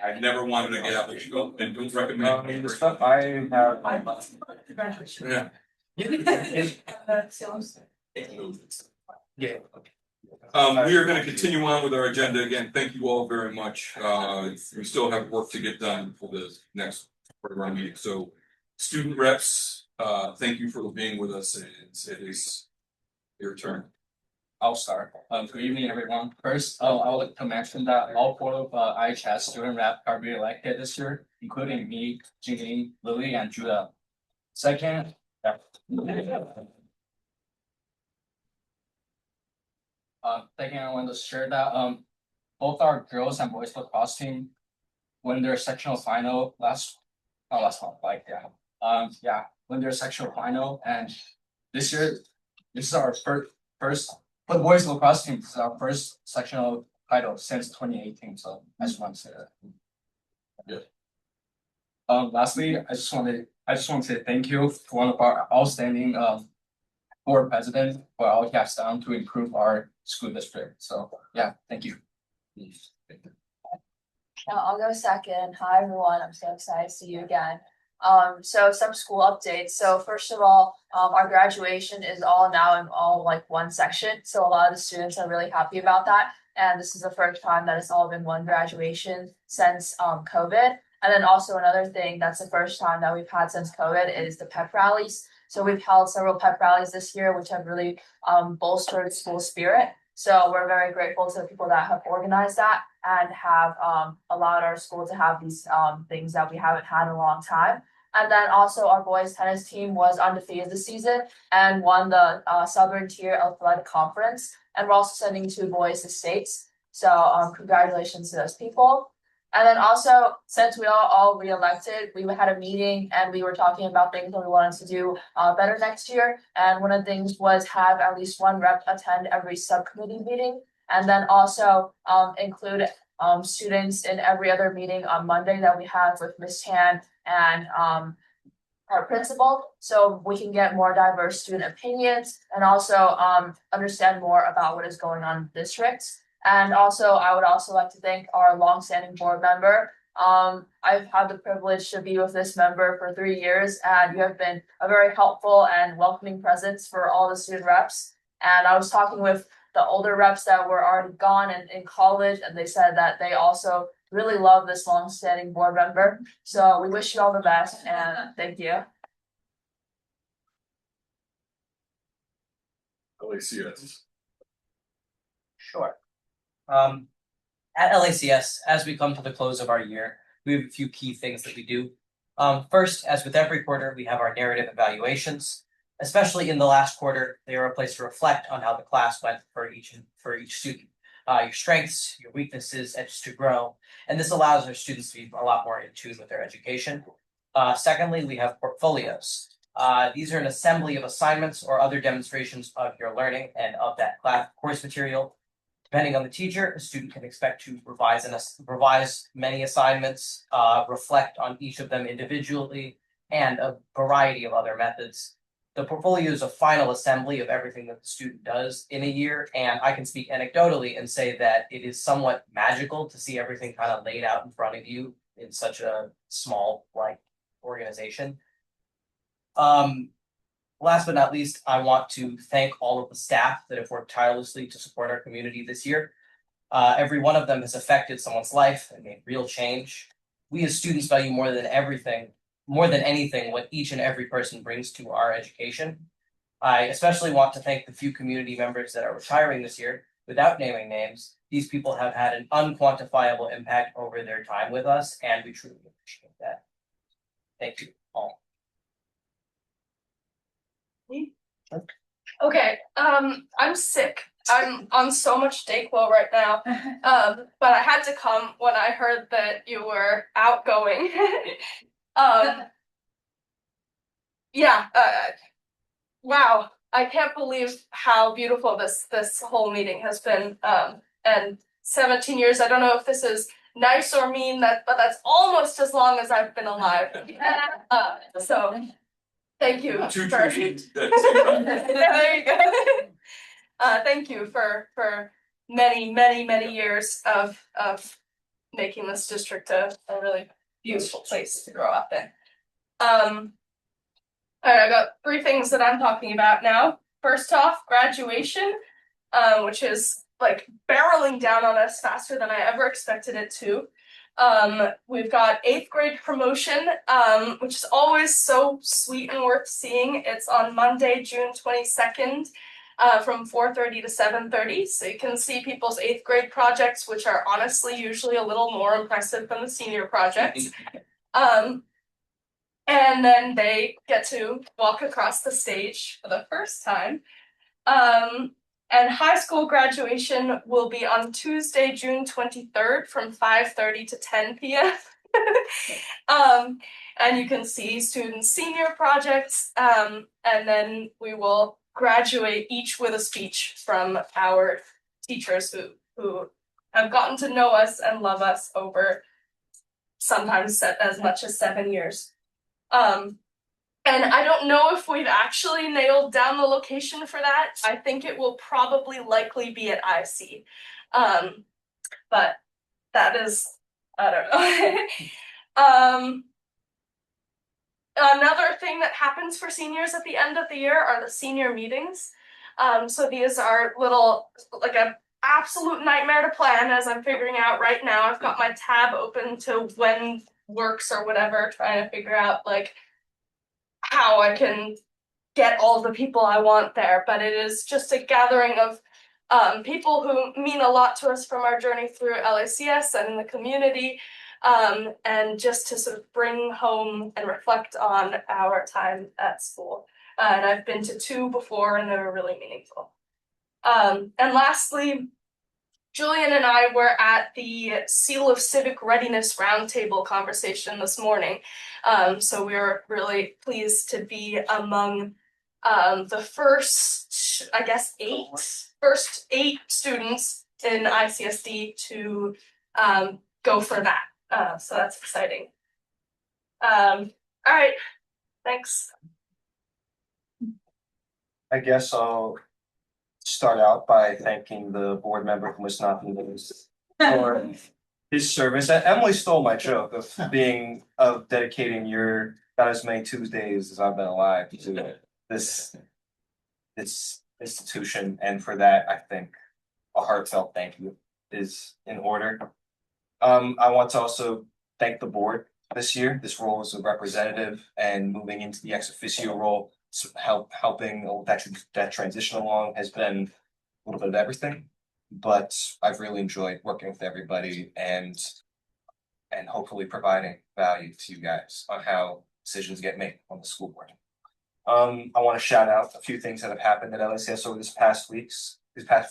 I've never wanted to get out of school and don't recommend. The stuff I have. Yeah. Yeah. We are gonna continue on with our agenda again. Thank you all very much. We still have work to get done for the next part of our meeting. So student reps, thank you for being with us. It is your turn. I'll start. Good evening, everyone. First, I would like to mention that all four of IHS student rep are being elected this year, including me, Jingling, Lily, and Judah. Second, second, I want to share that both our girls and boys lacrosse team when their sectional final last month, like when their sectional final, and this year this is our first for the boys lacrosse team. This is our first sectional title since 2018. So I just want to say that. Yeah. Lastly, I just want to say thank you to one of our outstanding board president for all he has done to improve our school district. So yeah, thank you. I'll go second. Hi, everyone. I'm so excited to see you again. So some school updates. So first of all, our graduation is all now in all like one section. So a lot of the students are really happy about that. And this is the first time that it's all been one graduation since COVID. And then also another thing that's the first time that we've had since COVID is the pep rallies. So we've held several pep rallies this year, which have really bolstered school spirit. So we're very grateful to the people that have organized that and have allowed our school to have these things that we haven't had in a long time. And then also our boys tennis team was undefeated this season and won the Southern Tier Athletic Conference. And we're also sending 2 boys to states. So congratulations to those people. And then also, since we all re-elected, we had a meeting and we were talking about things that we wanted to do better next year. And one of the things was have at least one rep attend every subcommittee meeting. And then also include students in every other meeting on Monday that we have with Miss Tan and our principal, so we can get more diverse student opinions and also understand more about what is going on in the districts. And also, I would also like to thank our longstanding board member. I've had the privilege to be with this member for 3 years, and you have been a very helpful and welcoming presence for all the student reps. And I was talking with the older reps that were already gone and in college, and they said that they also really love this longstanding board member. So we wish you all the best, and thank you. LACS. Sure. At LACS, as we come to the close of our year, we have a few key things that we do. First, as with every quarter, we have our narrative evaluations. Especially in the last quarter, they are a place to reflect on how the class went for each student. Your strengths, your weaknesses, and just to grow. And this allows our students to be a lot more in tune with their education. Secondly, we have portfolios. These are an assembly of assignments or other demonstrations of your learning and of that class course material. Depending on the teacher, a student can expect to revise many assignments, reflect on each of them individually, and a variety of other methods. The portfolio is a final assembly of everything that the student does in a year, and I can speak anecdotally and say that it is somewhat magical to see everything kind of laid out in front of you in such a small organization. Last but not least, I want to thank all of the staff that have worked tirelessly to support our community this year. Every one of them has affected someone's life and made real change. We as students value more than anything, what each and every person brings to our education. I especially want to thank the few community members that are retiring this year. Without naming names, these people have had an unquantifiable impact over their time with us, and we truly appreciate that. Thank you all. Okay, I'm sick. I'm on so much Dayquil right now. But I had to come when I heard that you were outgoing. Yeah, wow. I can't believe how beautiful this whole meeting has been. And 17 years, I don't know if this is nice or mean, but that's almost as long as I've been alive. So thank you. There you go. Thank you for many years of making this district a really beautiful place to grow up in. All right, I got 3 things that I'm talking about now. First off, graduation, which is like barreling down on us faster than I ever expected it to. We've got 8th grade promotion, which is always so sweet and worth seeing. It's on Monday, June 22nd, from 4:30 to 7:30. So you can see people's 8th grade projects, which are honestly usually a little more impressive than the senior projects. And then they get to walk across the stage for the first time. And high school graduation will be on Tuesday, June 23rd from 5:30 to 10 p.m. And you can see students' senior projects, and then we will graduate each with a speech from our teachers who have gotten to know us and love us over sometimes as much as 7 years. And I don't know if we've actually nailed down the location for that. I think it will probably likely be at IC. But that is, I don't know. Another thing that happens for seniors at the end of the year are the senior meetings. So these are like a absolute nightmare to plan, as I'm figuring out right now. I've got my tab open to when works or whatever, trying to figure out like how I can get all the people I want there, but it is just a gathering of people who mean a lot to us from our journey through LACS and in the community, and just to sort of bring home and reflect on our time at school. And I've been to 2 before, and they were really meaningful. And lastly, Julian and I were at the Seal of Civic Readiness Roundtable conversation this morning. So we were really pleased to be among the first 8 students in ICSD to go for that. So that's exciting. All right, thanks. I guess I'll start out by thanking the board member from Wisconsin for his service. Emily stole my joke of dedicating your about as many Tuesdays as I've been alive to this institution, and for that I think a heartfelt thank you is in order. I want to also thank the board this year. This role as a representative and moving into the ex officio role, helping that transition along has been a little bit of everything, but I've really enjoyed working with everybody and hopefully providing value to you guys on how decisions get made on the school board. I want to shout out a few things that have happened at LACS over these past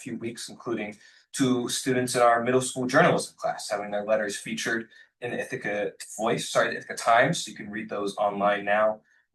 few weeks, including 2 students in our middle school journalism class having their letters featured in the Ithaca Times. So you can read those online now.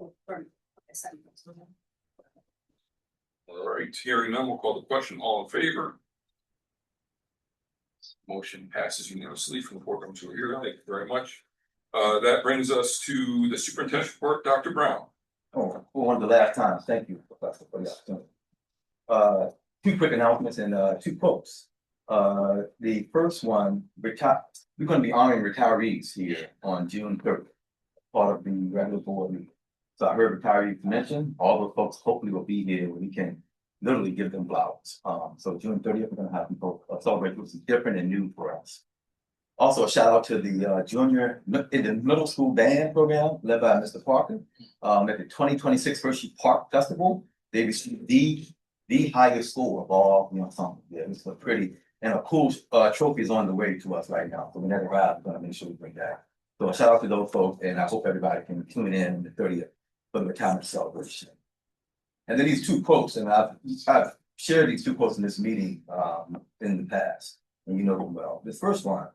All right, hearing none, we'll call the question. All in favor? Motion passes unanimously from the board members who are here. Thank you very much. That brings us to the superintendent's report, Dr. Brown. Oh, for one of the last times, thank you, Professor, for the opportunity. Two quick announcements and two quotes. The first one, we're going to be honoring retirees here on June 30th, part of the regular board meeting. So I heard retirees mentioned, all those folks hopefully will be here where we can literally give them flowers. So June 30th, we're going to have people celebrate, which is different and new for us. Also, a shout out to the junior in the middle school band program led by Mr. Parker. At the 2026 Hershey Park Festival, they received the highest score of all ensemble. Yeah, it was a pretty and a cool trophy is on the way to us right now. So when that arrives, we're gonna make sure we bring that. So a shout out to those folks, and I hope everybody can tune in the 30th for the retirement celebration. And then these two quotes, and I've shared these two quotes in this meeting in the past, and you know them well. This first one.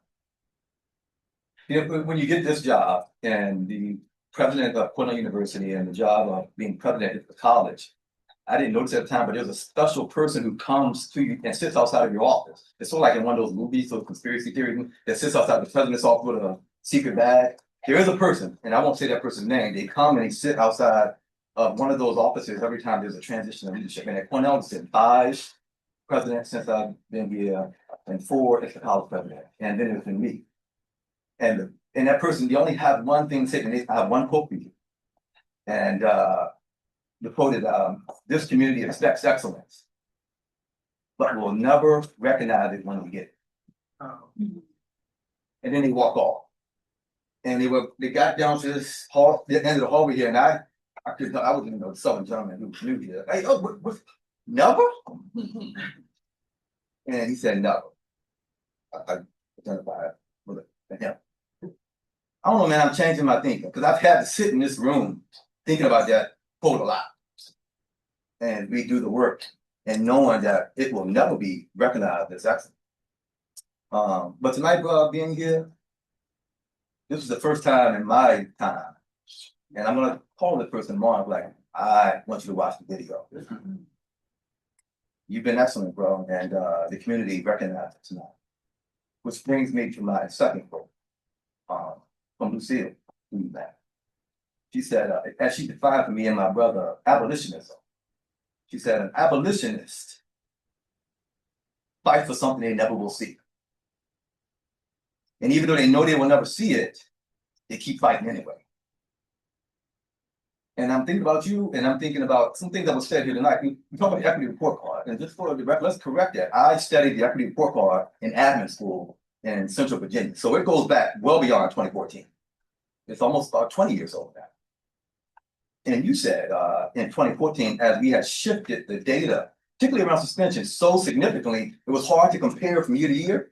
When you get this job and the president of Cornell University and the job of being president of the college, I didn't notice at the time, but there's a special person who comes to you and sits outside of your office. It's sort of like in one of those movies, those conspiracy theories, that sits outside the president's office with a secret bag. There is a person, and I won't say that person's name. They come and they sit outside of one of those offices every time there's a transition of leadership. And at Cornell, it's been 5 presidents since I've been here, and 4 as the college president, and then it's been me. And that person, you only have one thing to say, and they have one quote for you. And the quote is, this community expects excellence, but will never recognize it when we get it. And then they walk off. And they got down to this hall, the end of the hallway here, and I was in the Southern gentleman who was new here. Hey, what never? And he said never. I identified with him. I don't know, man, I'm changing my thinking because I've had to sit in this room thinking about that quote a lot. And we do the work and knowing that it will never be recognized as excellent. But tonight, being here, this is the first time in my time. And I'm going to call the person tomorrow, like, I want you to watch the video. You've been excellent, bro, and the community recognized it tonight. Which brings me to my second quote. From Lucille, she said, as she defined for me and my brother, abolitionism. She said, an abolitionist fights for something they never will see. And even though they know they will never see it, they keep fighting anyway. And I'm thinking about you, and I'm thinking about some things that was said here tonight. We talk about the equity report card, and just for the record, let's correct that. I studied the equity report card in admin school in Central Virginia. So it goes back well beyond 2014. It's almost about 20 years old now. And you said in 2014, as we had shifted the data, particularly around suspension, so significantly, it was hard to compare from year to year.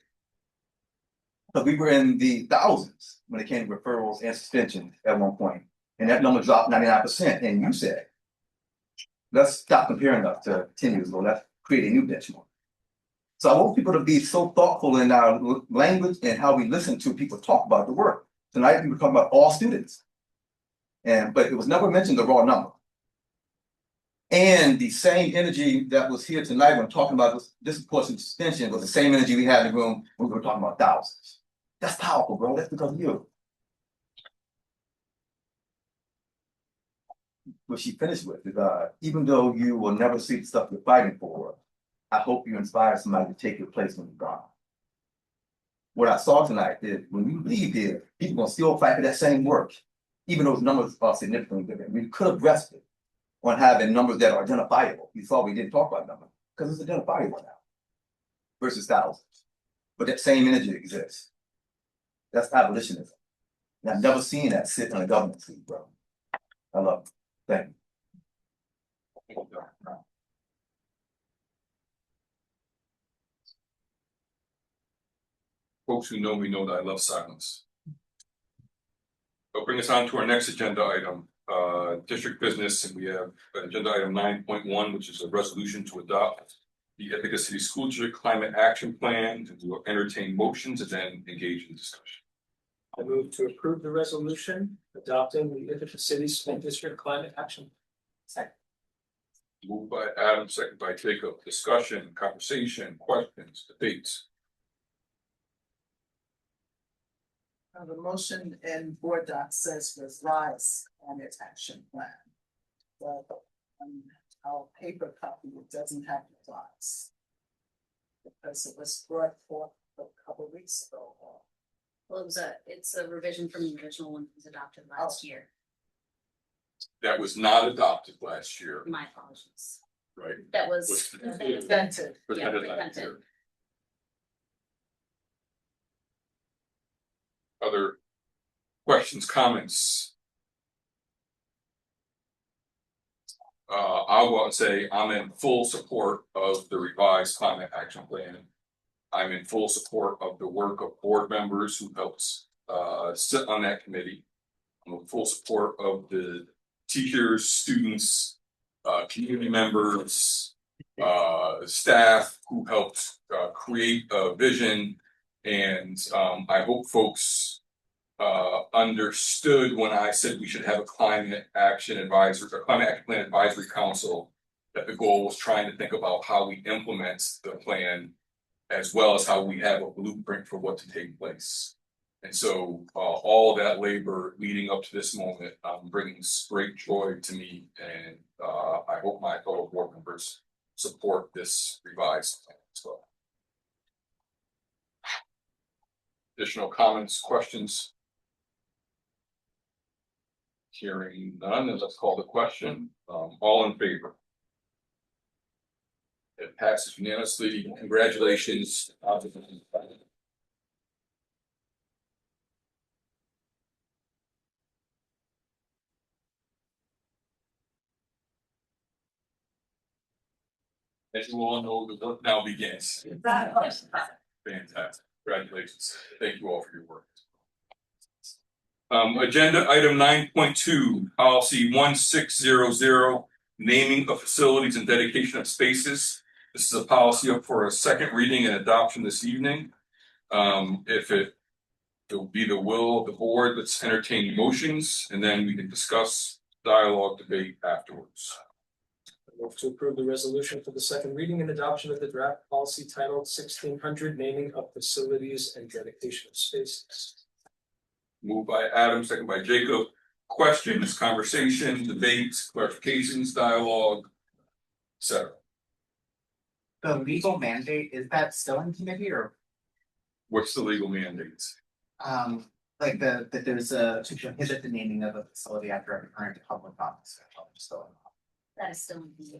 Because we were in the thousands when it came to referrals and suspension at one point. And that number dropped 99%. And you said, let's stop comparing us to 10 years ago. Let's create a new benchmark. So I want people to be so thoughtful in our language and how we listen to people talk about the work. Tonight, we were talking about all students. But it was never mentioned the raw number. And the same energy that was here tonight when talking about this disproportionate suspension was the same energy we had in the room when we were talking about thousands. That's powerful, bro. That's because of you. What she finished with is, even though you will never see the stuff you're fighting for, I hope you inspire somebody to take your place when you're gone. What I saw tonight is when you leave here, people will still fight for that same work, even though those numbers are significantly different. We could have rested on having numbers that are identifiable. You saw we didn't talk about numbers because it's identifiable now versus thousands. But that same energy exists. That's abolitionism. And I've never seen that sit on a government seat, bro. I love it. Thank you. Folks who know me know that I love silence. That'll bring us on to our next agenda item, district business, and we have agenda item 9.1, which is a resolution to adopt the Ithaca City School District Climate Action Plan, and we will entertain motions and then engage in discussion. I move to approve the resolution adopting the Ithaca City School District Climate Action. Second. Moved by Adam, second by Jacob. Discussion, conversation, questions, debates. The motion in board doc says revise climate action plan. But our paper copy, it doesn't have revise. Because it was brought forth a couple weeks ago. Well, it's a revision from the original one that was adopted last year. That was not adopted last year, My apologies. right? That was. Presented. Presented Yeah, last presented. year. Other questions, comments? I'll go out and say I'm in full support of the revised climate action plan. I'm in full support of the work of board members who helped sit on that committee. I'm in full support of the teachers, students, community members, staff who helped create a vision. And I hope folks understood when I said we should have a climate action plan advisory council, that the goal was trying to think about how we implement the plan, as well as how we have a blueprint for what to take place. And so all that labor leading up to this moment brings great joy to me, and I hope my fellow board members support this revised plan as well. Additional comments, questions? Hearing none, and let's call the question. All in favor? It passes unanimously. Congratulations. As you all know, the work now begins. Fantastic. Congratulations. Thank you all for your work. Agenda item 9.2, policy 1600, naming of facilities and dedication of spaces. This is a policy up for a second reading and adoption this evening. If it will be the will of the board, let's entertain motions, and then we can discuss dialogue, debate afterwards. I move to approve the resolution for the second reading and adoption of the draft policy titled 1600, naming of facilities and dedication of spaces. Moved by Adam, second by Jacob. Questions, conversation, debates, clarifications, dialogue, etc. The legal mandate, is that still in committee or? What's the legal mandate? Like that there's to prohibit the naming of a facility after a current public office. That is still in the.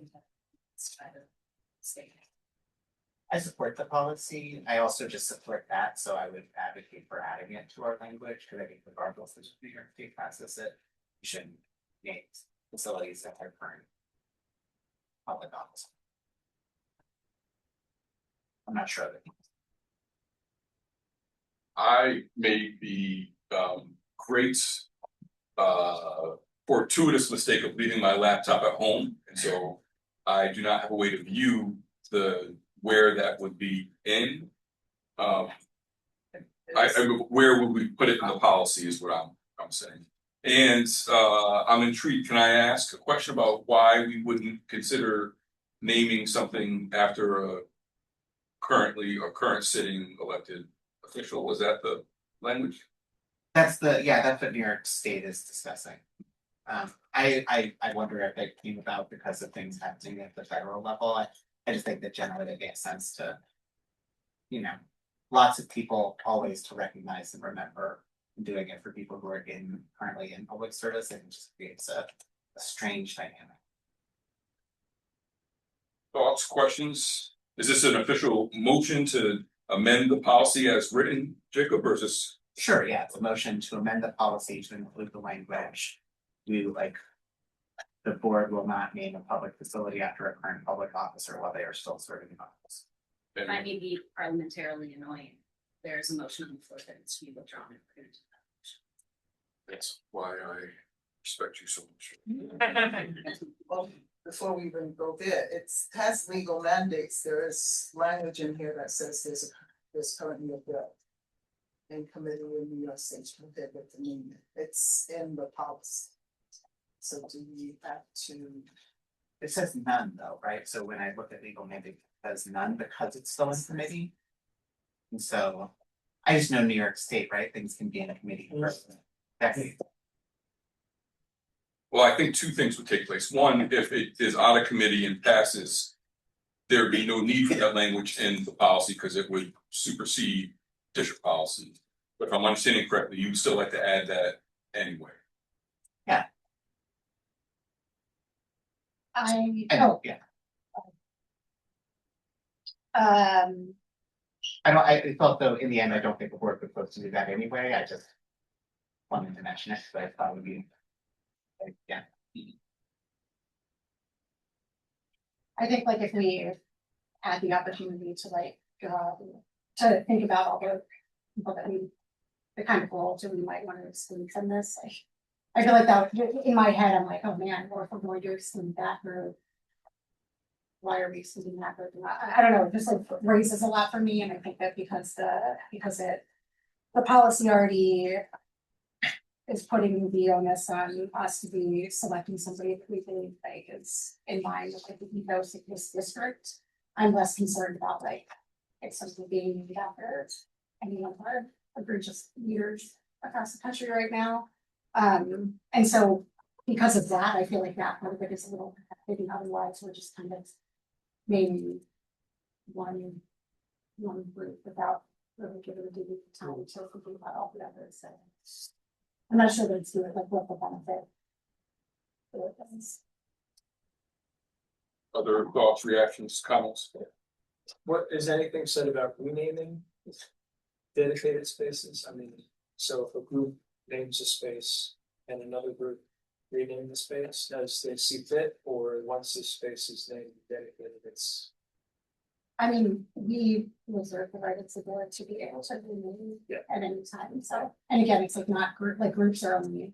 Let's try to stay. I support the policy. I also just support that, so I would advocate for adding it to our language, because I think regardless of the New York State passes it, we shouldn't name facilities that are current public office. I'm not sure that. I made the great fortuitous mistake of leaving my laptop at home, and so I do not have a way to view where that would be in. Where would we put it in the policy is what I'm saying. And I'm intrigued. Can I ask a question about why we wouldn't consider naming something after a current sitting elected official? Was that the language? That's what New York State is discussing. I wonder if it came about because of things happening at the federal level. I just think that generally it makes sense to, lots of people always to recognize and remember, doing it for people who are currently in public service, and it just creates a strange dynamic. Thoughts, questions? Is this an official motion to amend the policy as written, Jacob, or is this? Sure, yeah, it's a motion to amend the policy to include the language. The board will not name a public facility after a current public officer while they are still serving in office. It might be parliamentarily annoying. There's a motion on the floor that needs to be withdrawn. That's why I respect you so much. Well, before we even go there, it has legal mandates. There is language in here that says there's currently a bill. in committee in the US states prohibit the naming. It's in the policy. So do we have to? It says none though, right? So when I look at legal mandate, it says none because it's still in committee. And so I just know New York State, right? Things can be in a committee for decades. Well, I think two things would take place. One, if it is out of committee and passes, there would be no need for that language in the policy because it would supersede district policy. But if I'm understanding correctly, you would still like to add that anyway. Yeah. Yeah. I felt though in the end, I don't think the board was supposed to do that anyway. I just wanted to mention it, but I thought it would be like, yeah. I think like if we had the opportunity to like, to think about all the people that we, the kind of roles that we might want to exclude from this, like, I feel like that, in my head, I'm like, oh man, or if we're going to exclude that group, why are we excluding that group? I don't know, it just like raises a lot for me, and I think that because the policy already is putting the onus on us to be selecting somebody that we think like is in line with like the ethos of this district. I'm less concerned about like something being named after any of our egregious leaders across the country right now. And so because of that, I feel like that part of it is a little hidden. Otherwise, we're just kind of naming one group without really giving the time to think about all the others. So I'm not sure that it's like what the benefit is. Other thoughts, reactions, comments? What is anything said about renaming dedicated spaces? I mean, so if a group names a space and another group rename the space as they see fit, or once the space is named dedicated, it's. I mean, we reserve the right as the board to be able to rename at any time. So, and again, it's like not group, like groups are only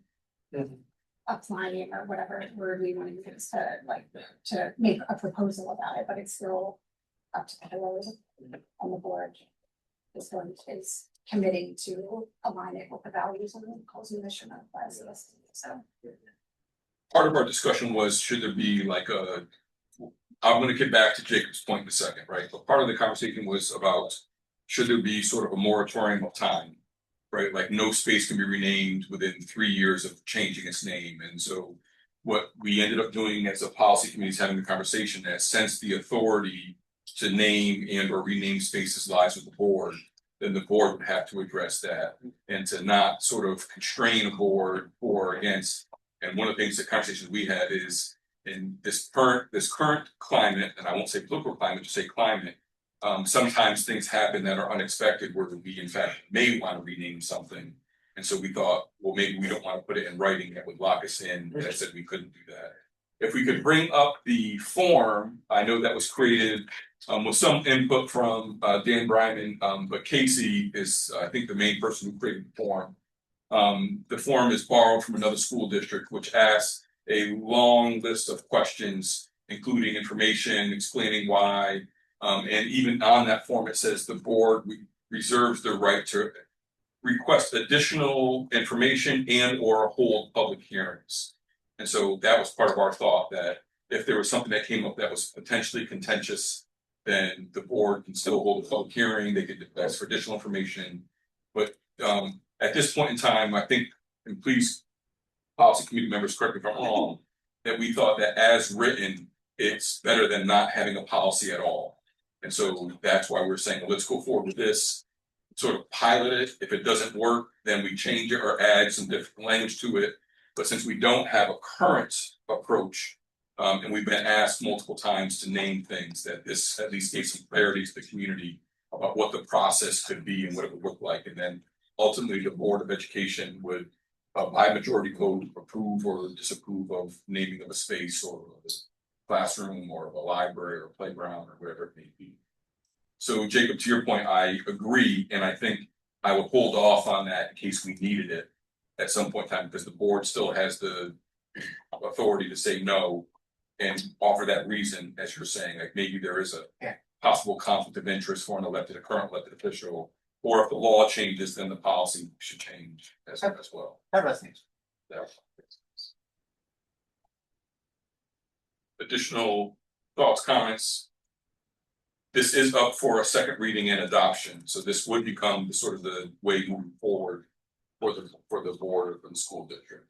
applying or whatever word we want to use to like to make a proposal about it, but it's still up to the board, and the board is committing to align it with the values and the goals and mission of ICSD. So Part of our discussion was, should there be like I'm going to get back to Jacob's point in a second, right? But part of the conversation was about, should there be sort of a moratorium of time, right? Like no space can be renamed within 3 years of changing its name. And so what we ended up doing as a policy committee is having the conversation that since the authority to name and or rename spaces lies with the board, then the board would have to address that and to not sort of constrain a board or against. And one of the things, the conversations we had is in this current climate, and I won't say political climate, just say climate, sometimes things happen that are unexpected where we in fact may want to rename something. And so we thought, well, maybe we don't want to put it in writing that would lock us in. And I said we couldn't do that. If we could bring up the form, I know that was created with some input from Dan Bryman, but Casey is, I think, the main person who created the form. The form is borrowed from another school district, which asks a long list of questions, including information, explaining why. And even on that form, it says the board reserves the right to request additional information and or hold public hearings. And so that was part of our thought, that if there was something that came up that was potentially contentious, then the board can still hold a public hearing, they could ask for additional information. But at this point in time, I think, and please, policy committee members, correct me if I'm wrong, that we thought that as written, it's better than not having a policy at all. And so that's why we're saying, well, let's go forward with this, sort of pilot it. If it doesn't work, then we change it or add some different language to it. But since we don't have a current approach, and we've been asked multiple times to name things, that this at least gave some clarity to the community about what the process could be and what it would look like. And then ultimately the Board of Education would, by majority vote, approve or disapprove of naming of a space or a classroom or a library or a playground or whatever it may be. So Jacob, to your point, I agree, and I think I would hold off on that in case we needed it at some point in time, because the board still has the authority to say no and offer that reason, as you're saying, like maybe there is a possible conflict of interest for a current elected official, Or if the law changes, then the policy should change as well. That resonates. Yeah. Additional thoughts, comments? This is up for a second reading and adoption, so this would become the sort of the way moving forward for the board of the school district.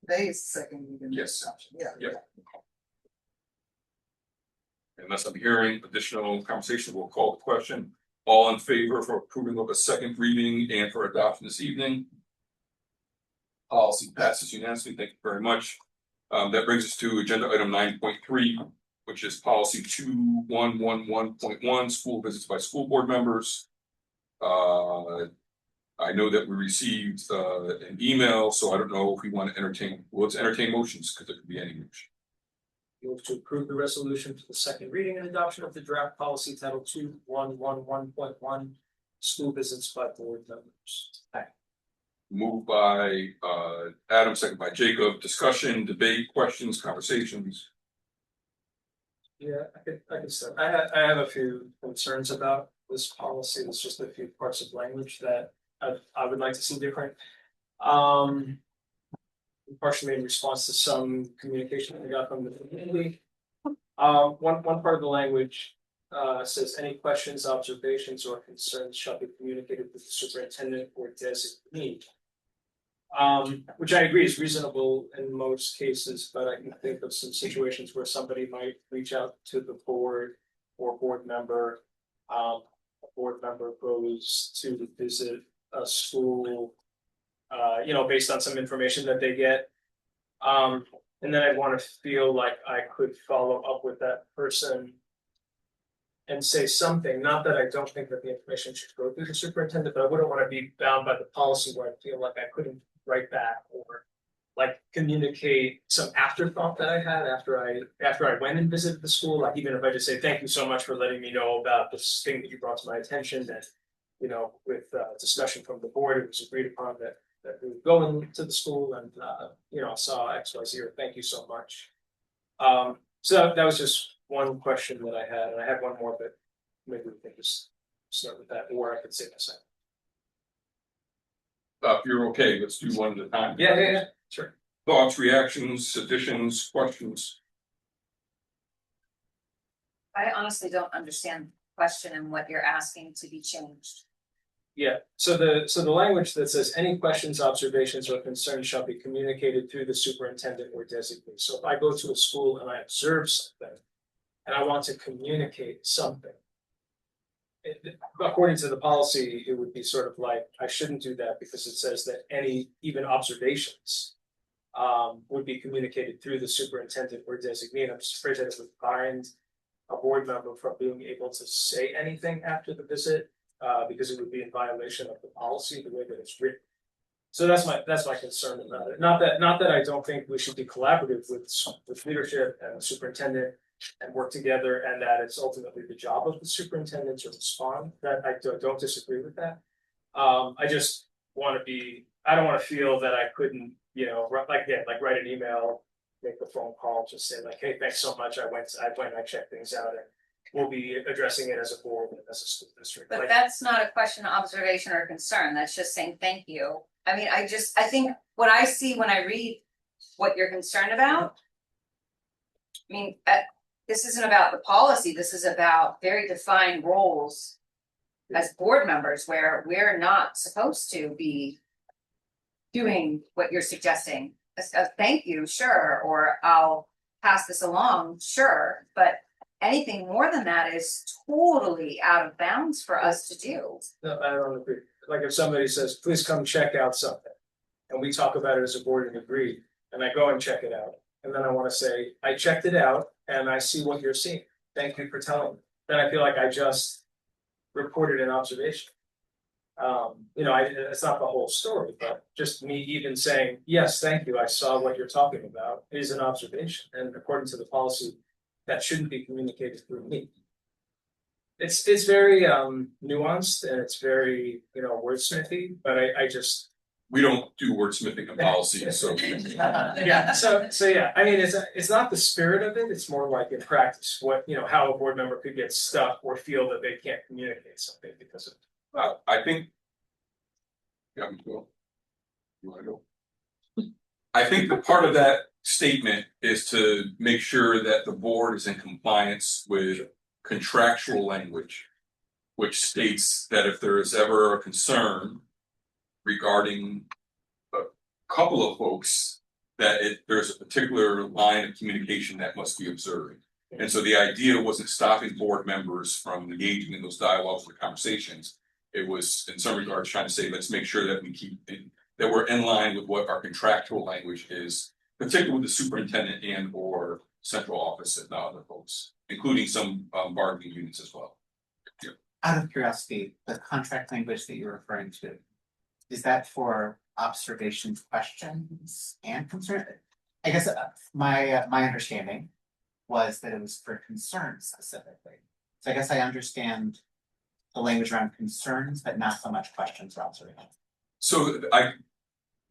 Today's second reading. Yes. Yeah. Yeah. Unless I'm hearing additional conversation, we'll call the question. All in favor for approving of a second reading and for adoption this evening? Policy passes unanimously. Thank you very much. That brings us to agenda item 9.3, which is policy 2111.1, school visits by school board members. I know that we received an email, so I don't know if we want to entertain. Well, let's entertain motions because it could be any motion. Move to approve the resolution for the second reading and adoption of the draft policy title 2111.1, school visits by board members. Moved by Adam, second by Jacob. Discussion, debate, questions, conversations. Yeah, I could start. I have a few concerns about this policy. There's just a few parts of language that I would like to see different. Partially in response to some communication I got from the community. One part of the language says any questions, observations, or concerns shall be communicated with the superintendent or designee. Which I agree is reasonable in most cases, but I can think of some situations where somebody might reach out to the board or board member. A board member goes to visit a school, based on some information that they get. And then I'd want to feel like I could follow up with that person and say something, not that I don't think that the information should go through the superintendent, but I wouldn't want to be bound by the policy where I feel like I couldn't write back or like communicate some afterthought that I had after I went and visited the school. Like even if I just say, thank you so much for letting me know about this thing that you brought to my attention, and with discussion from the board, it was agreed upon that we would go into the school and saw XYZ, or thank you so much. So that was just one question that I had, and I had one more, but maybe we can just start with that, or I could say the same. If you're okay, let's do one at a time. Yeah, sure. Thoughts, reactions, additions, questions? I honestly don't understand the question and what you're asking to be changed. Yeah, so the language that says any questions, observations, or concerns shall be communicated through the superintendent or designee. So if I go to a school and I observe something and I want to communicate something, according to the policy, it would be sort of like, I shouldn't do that because it says that any, even observations would be communicated through the superintendent or designee. And I'm just afraid that it would bind a board member from being able to say anything after the visit, because it would be in violation of the policy, the way that it's written. So that's my concern about it. Not that I don't think we should be collaborative with leadership and the superintendent and work together, and that it's ultimately the job of the superintendent to respond. That I don't disagree with that. I just want to I don't want to feel that I couldn't, like write an email, make a phone call, just say like, hey, thanks so much. I went, I checked things out, and we'll be addressing it as a board and as a school district. But that's not a question, observation, or concern. That's just saying thank you. I mean, I think what I see when I read what you're concerned about, I mean, this isn't about the policy. This is about very defined roles as board members where we're not supposed to be doing what you're suggesting. A thank you, sure, or I'll pass this along, sure, but anything more than that is totally out of bounds for us to do. No, I don't agree. Like if somebody says, please come check out something, and we talk about it as a board and agree, and I go and check it out, and then I want to say, I checked it out and I see what you're seeing. Thank you for telling me. Then I feel like I just reported an observation. It's not the whole story, but just me even saying, yes, thank you, I saw what you're talking about is an observation. And according to the policy, that shouldn't be communicated through me. It's very nuanced and it's very, wordsmithy, but I just, we don't do wordsmithing in policy, so. Yeah, so yeah, I mean, it's not the spirit of it, it's more like in practice, what, you know, how a board member could get stuck or feel that they can't communicate something because of. I think. Yeah, go. You wanna go? I think that part of that statement is to make sure that the board is in compliance with contractual language, which states that if there is ever a concern regarding a couple of folks, that there's a particular line of communication that must be observed. And so the idea wasn't stopping board members from engaging in those dialogues or conversations. It was in some regards trying to say, let's make sure that that we're in line with what our contractual language is, particularly with the superintendent and or central office and other folks, including some bargaining units as well. Yeah. Out of curiosity, the contract language that you're referring to, is that for observations, questions, and concern? I guess my understanding was that it was for concerns specifically. So I guess I understand the language around concerns, but not so much questions or observations. So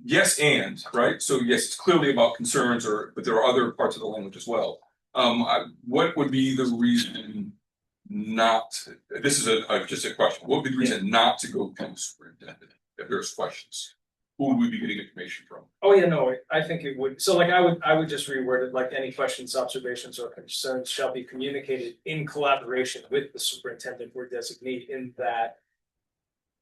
yes, and right. So yes, it's clearly about concerns, but there are other parts of the language as well. What would be the reason not? This is just a question. What would be the reason not to go to the superintendent if there's questions? Who would we be getting information from? Oh, yeah, no, I think it would, so like I would just reword it like any questions, observations, or concerns shall be communicated in collaboration with the superintendent or designee, in that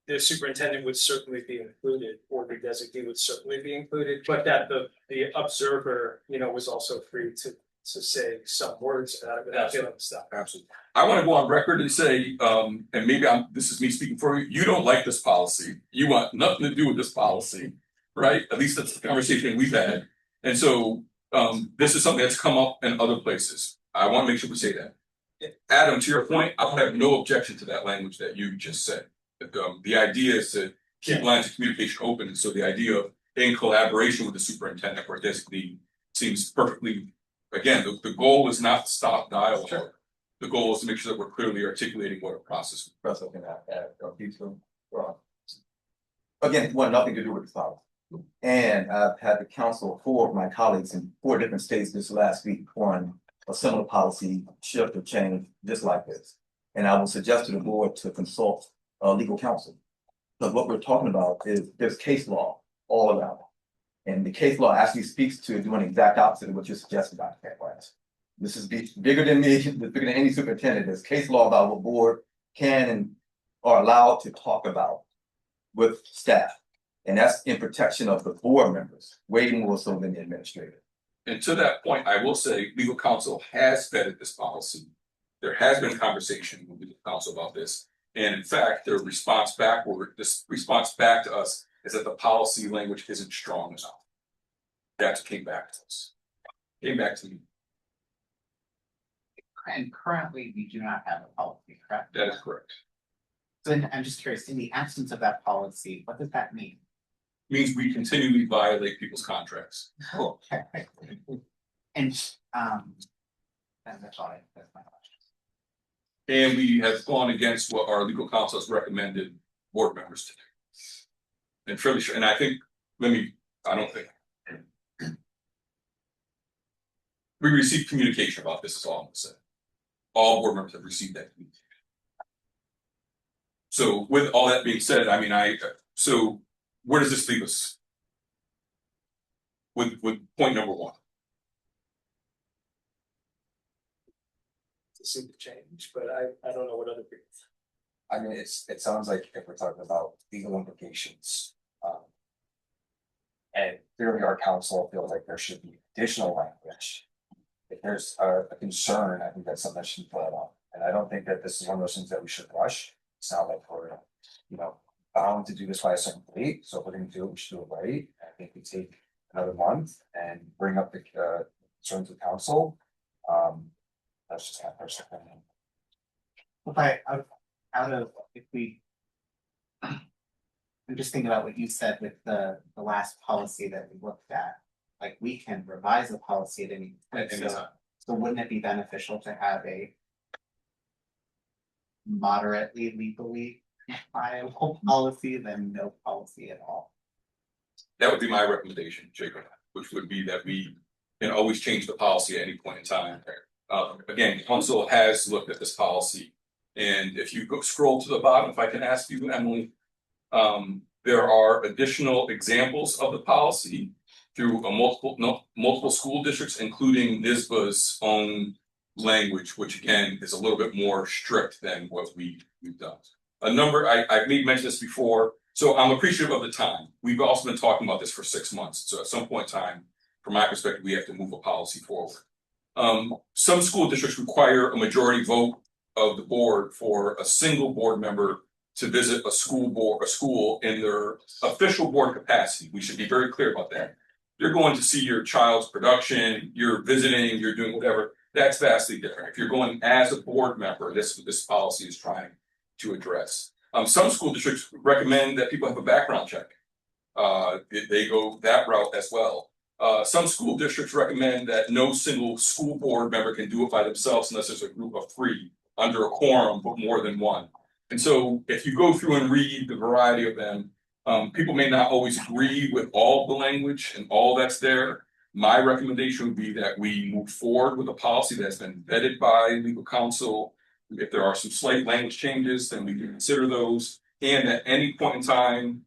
the superintendent would certainly be included, or the designee would certainly be included, but that the observer, you know, was also free to say some words about it without feeling stuck. Absolutely. I want to go on record and say, and maybe this is me speaking for you, you don't like this policy. You want nothing to do with this policy, right? At least that's the conversation we've had. And so this is something that's come up in other places. I want to make sure we say that. Adam, to your point, I have no objection to that language that you just said. The idea is to keep lines of communication open. And so the idea of in collaboration with the superintendent or designee seems perfectly, again, the goal is not to stop dialogue. Sure. The goal is to make sure that we're clearly articulating what a process is. Again, want nothing to do with this policy. And I've had to counsel 4 of my colleagues in 4 different states this last week on a similar policy shift or change just like this. And I will suggest to the board to consult legal counsel. Because what we're talking about is there's case law all around it. And the case law actually speaks to doing the exact opposite of what you're suggesting, Dr. Campbell. This is bigger than me, bigger than any superintendent. There's case law about what board can and are allowed to talk about with staff. And that's in protection of the board members, way more so than the administrator. And to that point, I will say legal counsel has vetted this policy. There has been conversation with legal counsel about this. And in fact, their response back to us is that the policy language isn't strong enough. That came back to us. Came back to me. And currently, we do not have a policy, correct? That is correct. So I'm just curious, in the absence of that policy, what does that mean? It means we continually violate people's contracts. Okay. And that's my question. And we have gone against what our legal counsel has recommended board members to do. And fairly sure, and I think, I don't think. We received communication about this, is all I'm gonna say. All board members have received that communication. So with all that being said, I mean, so where does this leave us? With point number 1. To see the change, but I don't know what other people. I mean, it sounds like if we're talking about legal implications, and clearly our counsel feels like there should be additional language. If there's a concern, I think that's something that should be brought up. And I don't think that this is one of those things that we should rush. It's not like we're, bound to do this by a certain date. So if we're going to do it, we should do it right. I think we take another month and bring up the concerns of council. That's just my personal opinion. I'm just thinking about what you said with the last policy that we looked at. Like, we can revise a policy at any point. So wouldn't it be beneficial to have a moderately legally viable policy than no policy at all? That would be my recommendation, Jacob, which would be that we can always change the policy at any point in time. Again, council has looked at this policy. And if you go scroll to the bottom, if I can ask you, Emily, there are additional examples of the policy through multiple school districts, including NISBA's own language, which again is a little bit more strict than what we've done. I've made mention this before, so I'm appreciative of the time. We've also been talking about this for 6 months. So at some point in time, from my perspective, we have to move a policy forward. Some school districts require a majority vote of the board for a single board member to visit a school in their official board capacity. We should be very clear about that. You're going to see your child's production, you're visiting, you're doing whatever, that's vastly different. If you're going as a board member, that's what this policy is trying to address. Some school districts recommend that people have a background check. They go that route as well. Some school districts recommend that no single school board member can do it by themselves unless there's a group of 3 under a quorum, but more than 1. And so if you go through and read the variety of them, people may not always agree with all the language and all that's there. My recommendation would be that we move forward with a policy that's been vetted by legal counsel. If there are some slight language changes, then we can consider those. And at any point in time,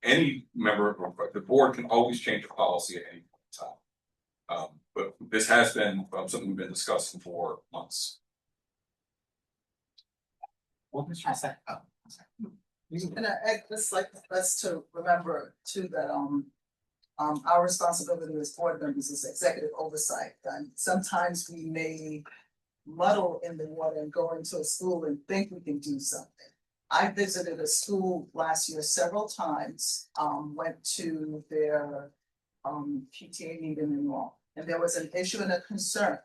any member of the board can always change a policy at any point in time. But this has been something we've been discussing for months. And I just like us to remember too that our responsibility as board members is executive oversight. And sometimes we may muddle in the water and go into a school and think we can do something. I visited a school last year several times, went to their PTA meeting and all, and there was an issue and a concern.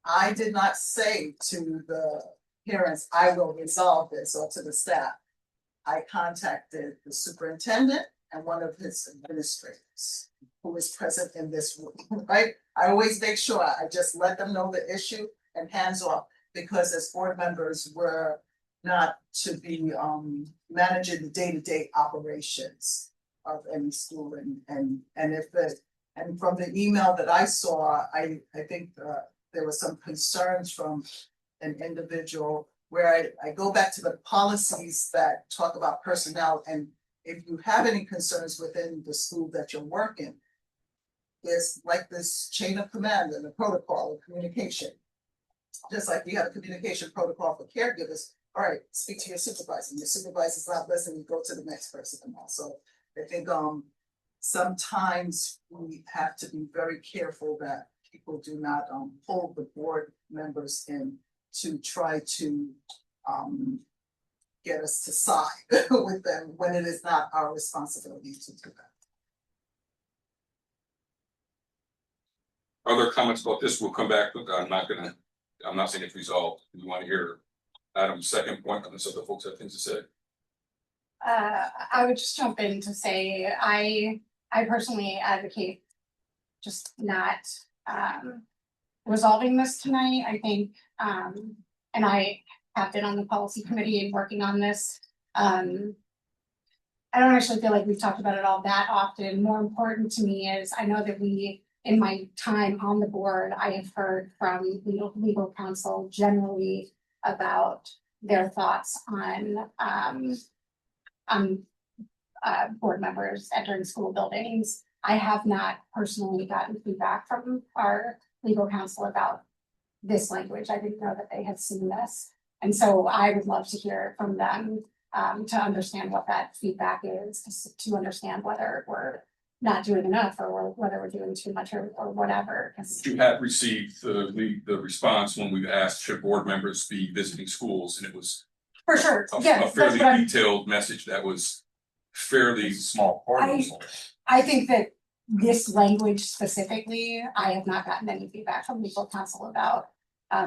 I did not say to the parents, I will resolve this, or to the staff. I contacted the superintendent and one of his administrators who is present in this room, right? I always make sure I just let them know the issue and hands off, because as board members, we're not to be managing the day-to-day operations of any school, and if the, and from the email that I saw, I think there were some concerns from an individual where I go back to the policies that talk about personnel, and if you have any concerns within the school that you're working, there's like this chain of command and a protocol of communication. Just like we have a communication protocol for caregivers, all right, speak to your supervisor. Your supervisor's not listening, you go to the next person. And also, I think sometimes we have to be very careful that people do not pull the board members in to try to get us to side with them when it is not our responsibility to do that. Other comments about this will come back, but I'm not saying it's resolved. You want to hear Adam's second point on this, other folks have things to say. I would just jump in to say, I personally advocate just not resolving this tonight. I think, and I have been on the policy committee and working on this. I don't actually feel like we've talked about it all that often. More important to me is I know that in my time on the board, I have heard from legal counsel generally about their thoughts on board members entering school buildings. I have not personally gotten feedback from our legal counsel about this language. I didn't know that they had seen this. And so I would love to hear from them to understand what that feedback is, to understand whether we're not doing enough or whether we're doing too much or whatever. You have received the response when we've asked should board members be visiting schools, and it was for sure a fairly detailed message that was fairly small. I think that this language specifically, I have not gotten any feedback from legal counsel about.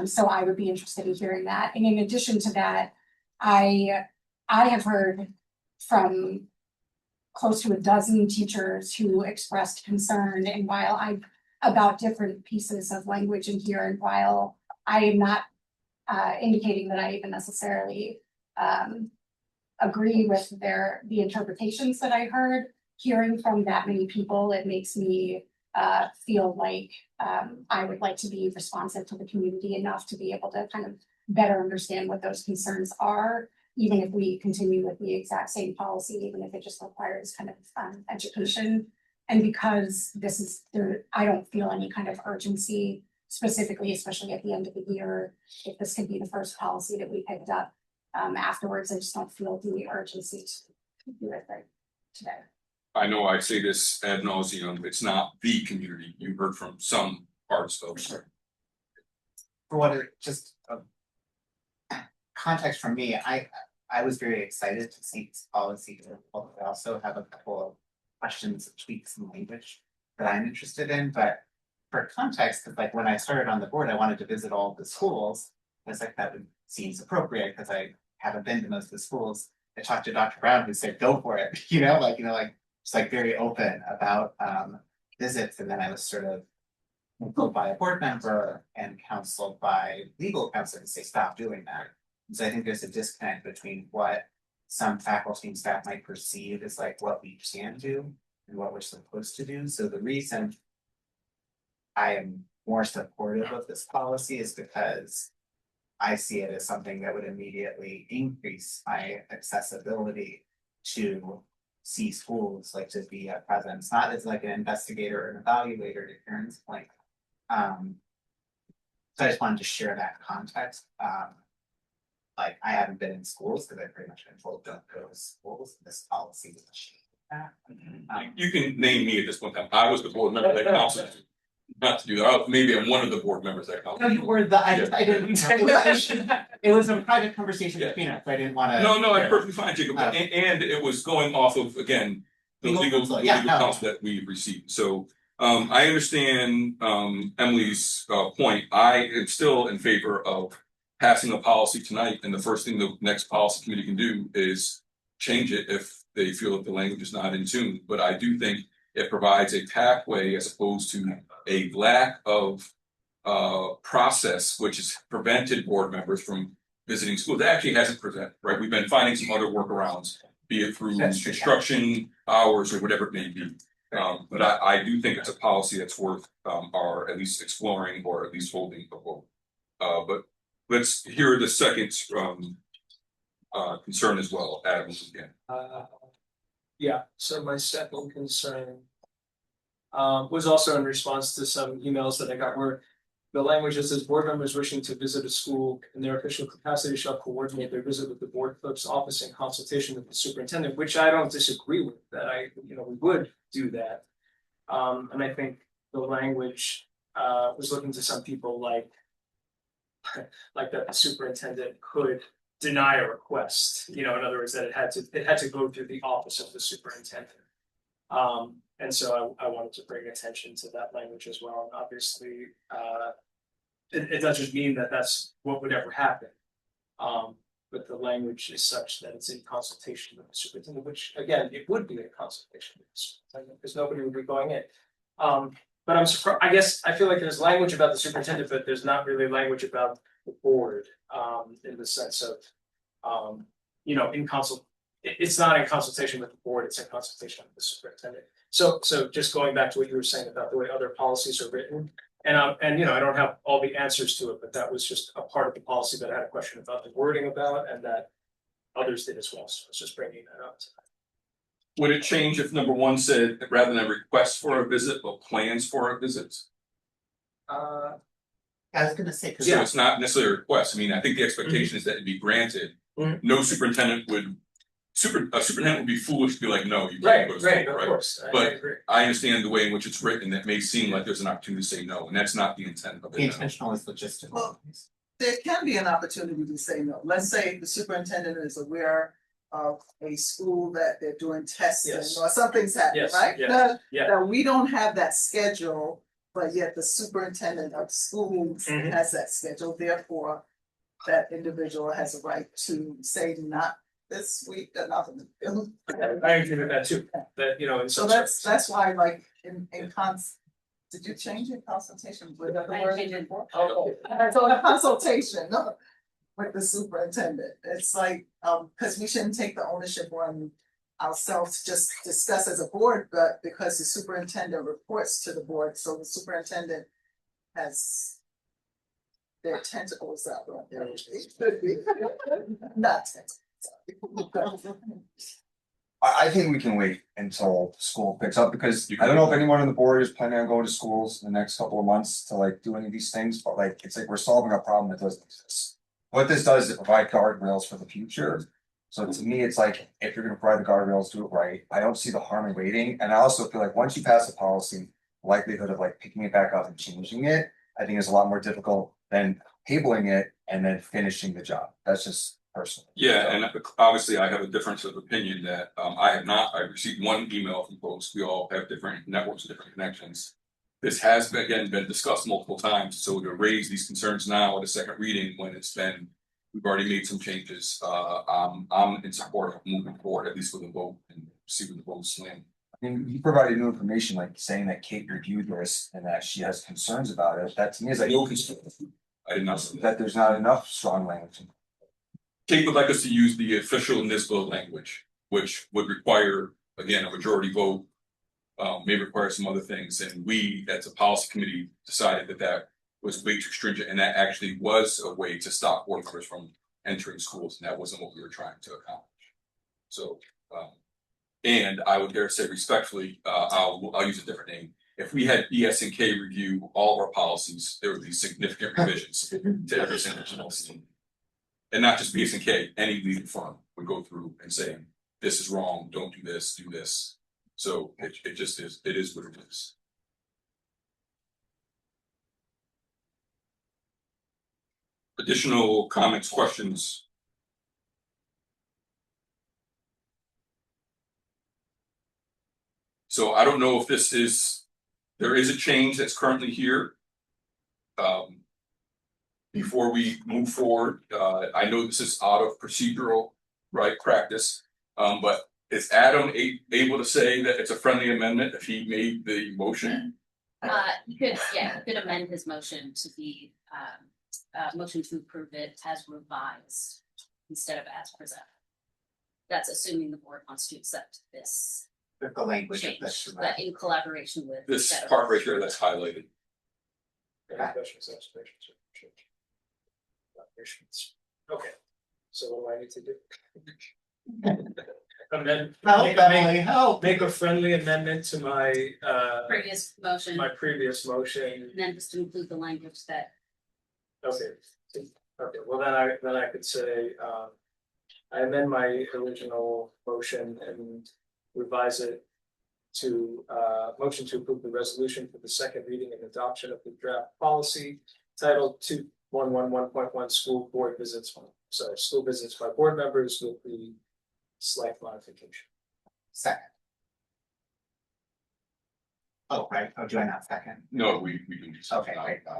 So I would be interested in hearing that. And in addition to that, I have heard from close to a dozen teachers who expressed concern, and about different pieces of language in here, and while I am not indicating that I even necessarily agree with the interpretations that I heard, hearing from that many people, it makes me feel like I would like to be responsive to the community enough to be able to kind of better understand what those concerns are, even if we continue with the exact same policy, even if it just requires kind of education. And because this is there, I don't feel any kind of urgency specifically, especially at the end of the year, if this could be the first policy that we picked up afterwards, I just don't feel the urgency to do it right today. I know I say this ad nauseum, it's not the community, you heard from some parts of. For what it just context from me, I was very excited to see this policy. I also have a couple of questions, tweaks in language that I'm interested in, but for context, like when I started on the board, I wanted to visit all of the schools. I was like, that would seems appropriate because I haven't been to most of the schools. I talked to Dr. Brown who said, go for it, just like very open about visits. And then I was sort of counseled by a board member and counseled by legal counsel to say, stop doing that. So I think there's a disconnect between what some faculty and staff might perceive as like what we can do and what we're supposed to do. So the reason I am more supportive of this policy is because I see it as something that would immediately increase my accessibility to see schools, like to be a presence, not as like an investigator or an evaluator to Karen's point. So I just wanted to share that context. Like I haven't been in schools because I've pretty much been told don't go to schools. This policy was that. You can name me at this point in time. I was the board member that counseled not to do that. Maybe I'm one of the board members that counseled. No, you were the, I didn't, it was a private conversation between us. I didn't want to. No, I'm perfectly fine, Jacob. And it was going off of, again, the legal counsel that we received. So I understand Emily's point. I am still in favor of passing a policy tonight, and the first thing the next policy committee can do is change it if they feel that the language is not in tune. But I do think it provides a pathway as opposed to a lack of process, which has prevented board members from visiting schools. That actually hasn't prevented, right? We've been finding some other workarounds, be it through construction hours or whatever it may be. But I do think it's a policy that's worth our at least exploring or at least holding the vote. But let's hear the second concern as well, Adam, again. Yeah, so my second concern was also in response to some emails that I got where the language that says board members wishing to visit a school in their official capacity shall coordinate their visit with the board clerk's office in consultation with the superintendent, which I don't disagree with, that we would do that. And I think the language was looking to some people like that the superintendent could deny a request, in other words, that it had to go through the office of the superintendent. And so I wanted to bring attention to that language as well. And obviously, it doesn't mean that that's what would ever happen. But the language is such that it's in consultation with the superintendent, which again, it would be a consultation with the superintendent because nobody would be going in. But I'm surprised, I guess I feel like there's language about the superintendent, but there's not really language about the board, in the sense of, it's not in consultation with the board, it's in consultation with the superintendent. So just going back to what you were saying about the way other policies are written, and I don't have all the answers to it, but that was just a part of the policy that I had a question about the wording about, and that others did as well. So I was just bringing that up tonight. Would it change if number one said rather than a request for a visit, but plans for a visit? I was going to say, so it's not necessarily a request. I mean, I think the expectation is that it'd be granted. No superintendent would. A superintendent would be foolish to be like, no, you can't go to school, right? Of course. But I understand the way in which it's written. That may seem like there's an opportunity to say no, and that's not the intent of it. The intentional is logistical. Well, there can be an opportunity to say no. Let's say the superintendent is aware of a school that they're doing testing or something's happening, right? Now we don't have that schedule, but yet the superintendent of schools has that schedule. Therefore, that individual has a right to say not this week, nothing to do. I agree with that too. That in so that's why, like in did you change your consultation with the word? So a consultation with the superintendent. It's like because we shouldn't take the ownership on ourselves just discuss as a board, but because the superintendent reports to the board, so the superintendent has their tentacles out on there. It should be. Not tentacles. I think we can wait until school picks up, because I don't know if anyone on the board is planning on going to schools in the next couple of months to like do any of these things, but like, it's like we're solving a problem that doesn't exist. What this does is provide guardrails for the future. So to me, it's like, if you're gonna provide the guardrails, do it right. I don't see the harm in waiting, and I also feel like once you pass a policy, likelihood of like picking it back up and changing it, I think is a lot more difficult than tabling it and then finishing the job. That's just personal. Yeah, and obviously I have a difference of opinion that I received one email from folks, we all have different networks, different connections. This has been, again, been discussed multiple times, so to raise these concerns now at a second reading when we've already made some changes, I'm in support of moving forward, at least with a vote, and see where the votes land. I mean, you provided new information, like saying that Kate reviewed this and that she has concerns about it. That to me is like, No concerns. I did not say that there's not enough strong language. Kate would like us to use the official NISBA language, which would require, again, a majority vote. May require some other things, and we, as a policy committee, decided that that was way too stringent, and that actually was a way to stop board members from entering schools, and that wasn't what we were trying to accomplish. So, and I would dare say respectfully, I'll use a different name. If we had BS&K review all of our policies, there would be significant revisions to every single policy. And not just BS&K, any legal firm would go through and say, this is wrong, don't do this, do this. So it just is, it is what it is. Additional comments, questions? So I don't know if there is a change that's currently here. Before we move forward, I know this is out of procedural, right, practice, but is Adam able to say that it's a friendly amendment if he made the motion? You could amend his motion to be, motion to approve it as revised instead of as presented. That's assuming the board wants to accept this. The language of change, this. that in collaboration with. This part right here that's highlighted. Any questions, observations, or change? Okay, so what do I need to do? Amend, make a friendly amendment to my Previous motion. my previous motion. And then just to include the language that. Okay, well then I could say, I amend my original motion and revise it to, motion to approve the resolution for the second reading and adoption of the draft policy titled 2111.1 school board visits, school visits by board members with the slight modification. Second. Oh, right, oh, do I not second? No, we can do something. Okay, great.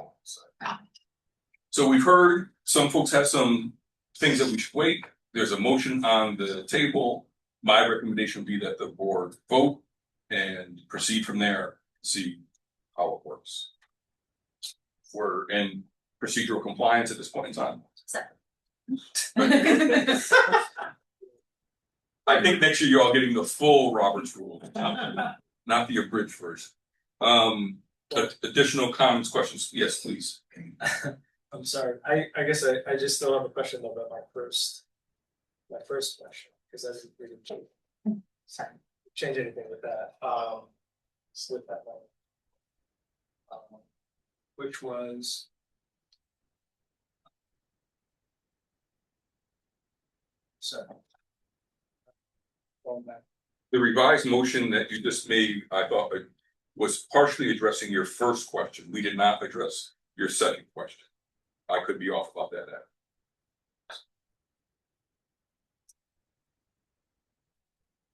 So we've heard some folks have some things that we should wait. There's a motion on the table. My recommendation would be that the board vote and proceed from there, see how it works. We're in procedural compliance at this point in time. I think next year you're all getting the full Robert's rule, not the abridged version. Additional comments, questions? Yes, please. I'm sorry, I guess I just still have a question about my first question, because I didn't really change anything with that, split that one. Which was. So. The revised motion that you just made, I thought was partially addressing your first question. We did not address your second question. I could be off about that.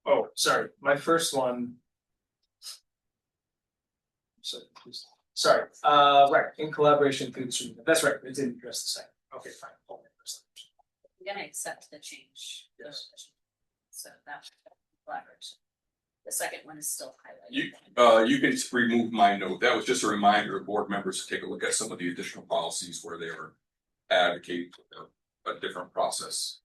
Oh, sorry, my first one. Sorry, right, in collaboration through the student, that's right, it didn't address the second, okay, fine. I'm gonna accept the change. Yes. So that collaboration. The second one is still highlighted. You can remove my note. That was just a reminder of board members to take a look at some of the additional policies where they were advocating for a different process.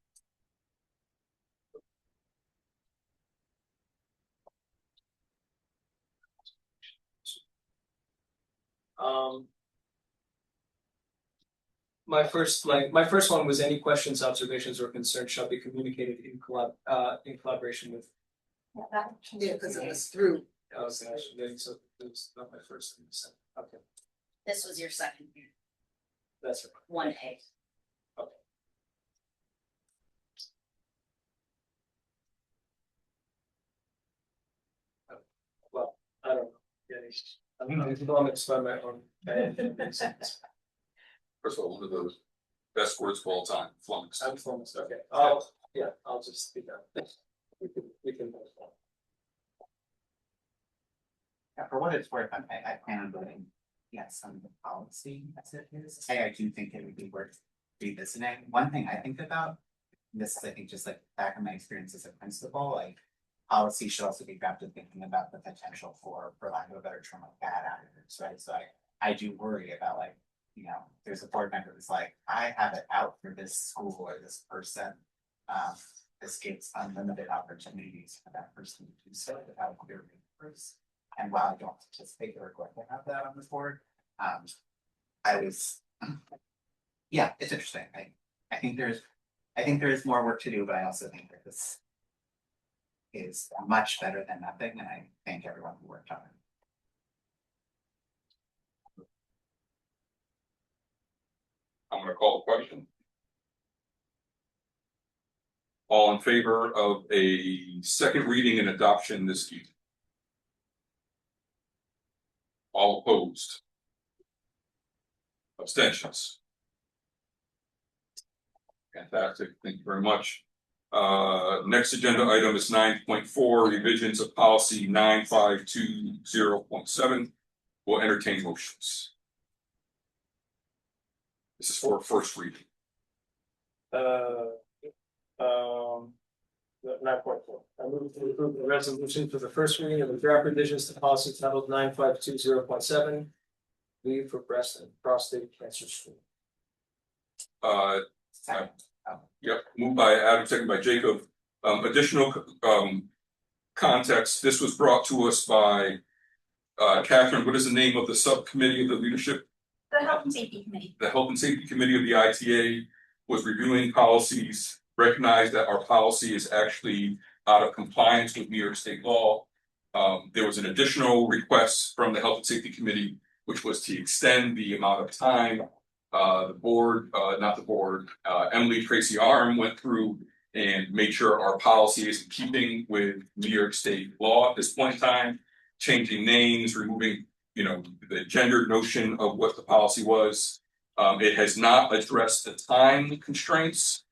My first one was any questions, observations, or concerns shall be communicated in collaboration with. Yeah, because it was through. Oh, gosh, so it was not my first thing to say. Okay, This was your second year, that's right. 1A. Well, I don't know. I'm flummoxed by my own. First of all, one of the best words of all time, flummoxed. I'm flummoxed, okay. Yeah, I'll just be done. We can move on. Yeah, for what it's worth, I plan on voting yes on the policy as it is. I do think it would be worth revisiting. One thing I think about, this is I think just like back in my experience as a principal, like policy should also be drafted thinking about the potential for lack of a better term, like bad actors, right? So I do worry about like, you know, there's a board member who's like, I have it out for this school or this person. This gives unlimited opportunities for that person to do so without clear papers. And while I don't anticipate we're going to have that on this board, yeah, it's interesting. I think there's more work to do, but I also think that this is much better than nothing, and I thank everyone who worked on it. I'm gonna call the question. All in favor of a second reading and adoption this evening? All opposed? Abstentions? Fantastic, thank you very much. Next agenda item is 9.4, revisions of policy 9520.7. We'll entertain motions. This is for first reading. 9.4. I move to approve the resolution for the first reading of the draft revisions to policy titled 9520.7. Leave for breast and prostate cancer screening. Yep, moved by Adam, second by Jacob. Additional context, this was brought to us by Catherine. What is the name of the subcommittee of the leadership? The Health and Safety Committee. The Health and Safety Committee of the ITA was reviewing policies, recognized that our policy is actually out of compliance with New York State law. There was an additional request from the Health and Safety Committee, which was to extend the amount of time. Emily Tracy Arm went through and made sure our policy is in keeping with New York State law at this point in time, changing names, removing, the gender notion of what the policy was. It has not addressed the time constraints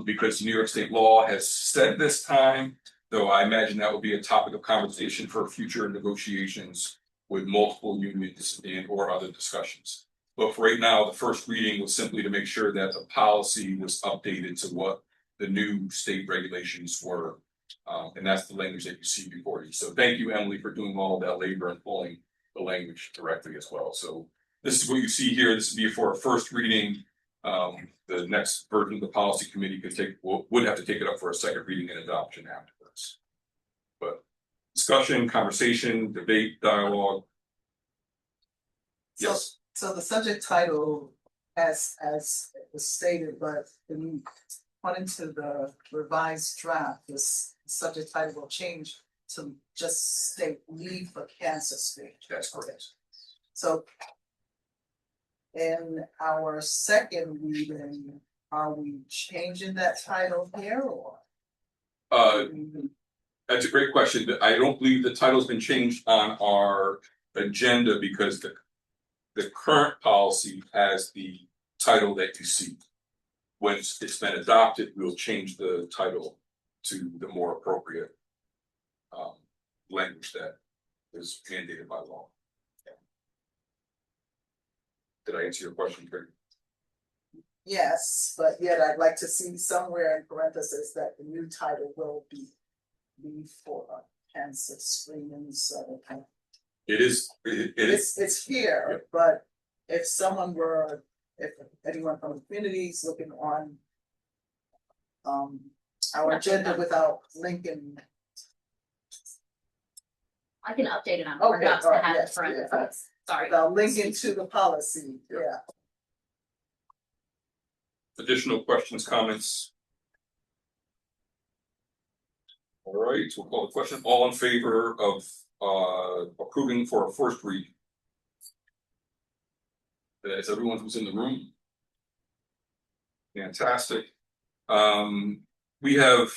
because New York State law has set this time, though I imagine that will be a topic of conversation for future negotiations with multiple unions and or other discussions. But for right now, the first reading was simply to make sure that the policy was updated to what the new state regulations were. And that's the language that you see before you. So thank you, Emily, for doing all of that labor and pulling the language directly as well. So this is what you see here. This would be for a first reading. The next version of the policy committee would have to take it up for a second reading and adoption afterwards. But discussion, conversation, debate, dialogue. Yes. So the subject title, as it was stated, but according to the revised draft, this subject title will change to just state leave for cancer screening. That's correct. So in our second reading, are we changing that title here or? That's a great question. I don't believe the title's been changed on our agenda because the current policy has the title that you see. When it's been adopted, we'll change the title to the more appropriate language that is mandated by law. Did I answer your question, Karen? Yes, but yet I'd like to see somewhere in parentheses that the new title will be leave for cancer screening. So it is. It's here, but if anyone from the community is looking on our agenda without linking, I can update it on Okay, board docs all to right, have it yes, for yeah. sorry. The link into the policy, yeah. Additional questions, comments? All right, we'll call the question. All in favor of approving for a first read? Is everyone who's in the room? Fantastic. We have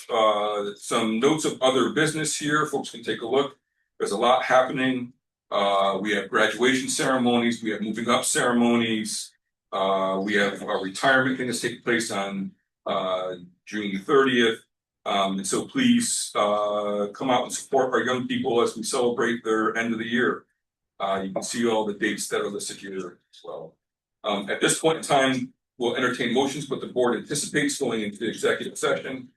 some notes of other business here. Folks can take a look. There's a lot happening. We have graduation ceremonies, we have moving up ceremonies. We have a retirement thing that's taking place on June 30th. And so please come out and support our young people as we celebrate their end of the year. You can see all the dates that are listed here as well. At this point in time, we'll entertain motions, but the board anticipates going into the executive session.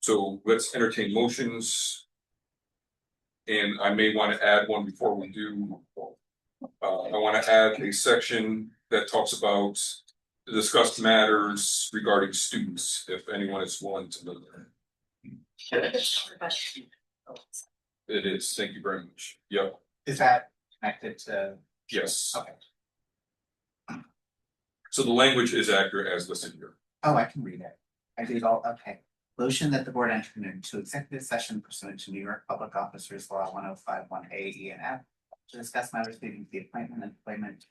So let's entertain motions. And I may want to add one before we do. I want to add a section that talks about the discussed matters regarding students, if anyone is willing to know that. It is, thank you very much. Yep. Is that connected to? Yes. Okay. So the language is accurate as listed here. Oh, I can read it. I did all, okay. Motion that the board enter into executive session pursuant to New York Public Officers Law 105(1)A, E, and F to discuss matters leading to the appointment, employment,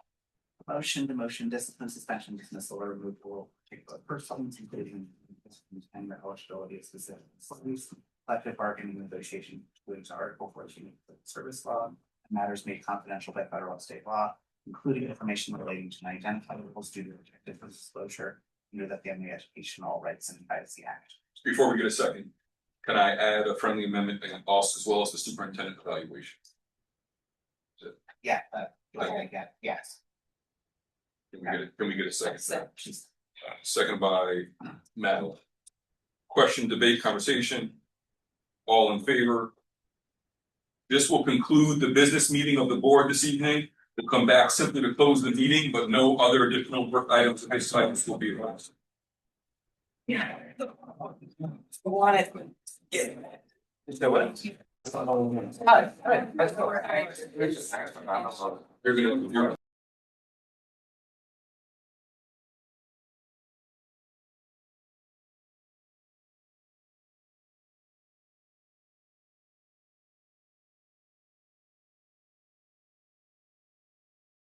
promotion, demotion, discipline, suspension, dismissal, or removal of particular persons, including and their eligibility of specific facilities, collective bargaining negotiation, including Article 14 of the Service Law, and matters made confidential by federal and state law, including information relating to an identifiable student protected for disclosure under the Family Educational Rights and Privacy Act. Before we get a second, can I add a friendly amendment and also as well as the superintendent evaluation? Yeah, yes. Can we get a second? Second by Madeline. Question, debate, conversation. All in favor? This will conclude the business meeting of the board this evening. We'll come back simply to close the meeting, but no other additional work items of this type will be addressed. Yeah. Want it. Yeah. So what? You're gonna.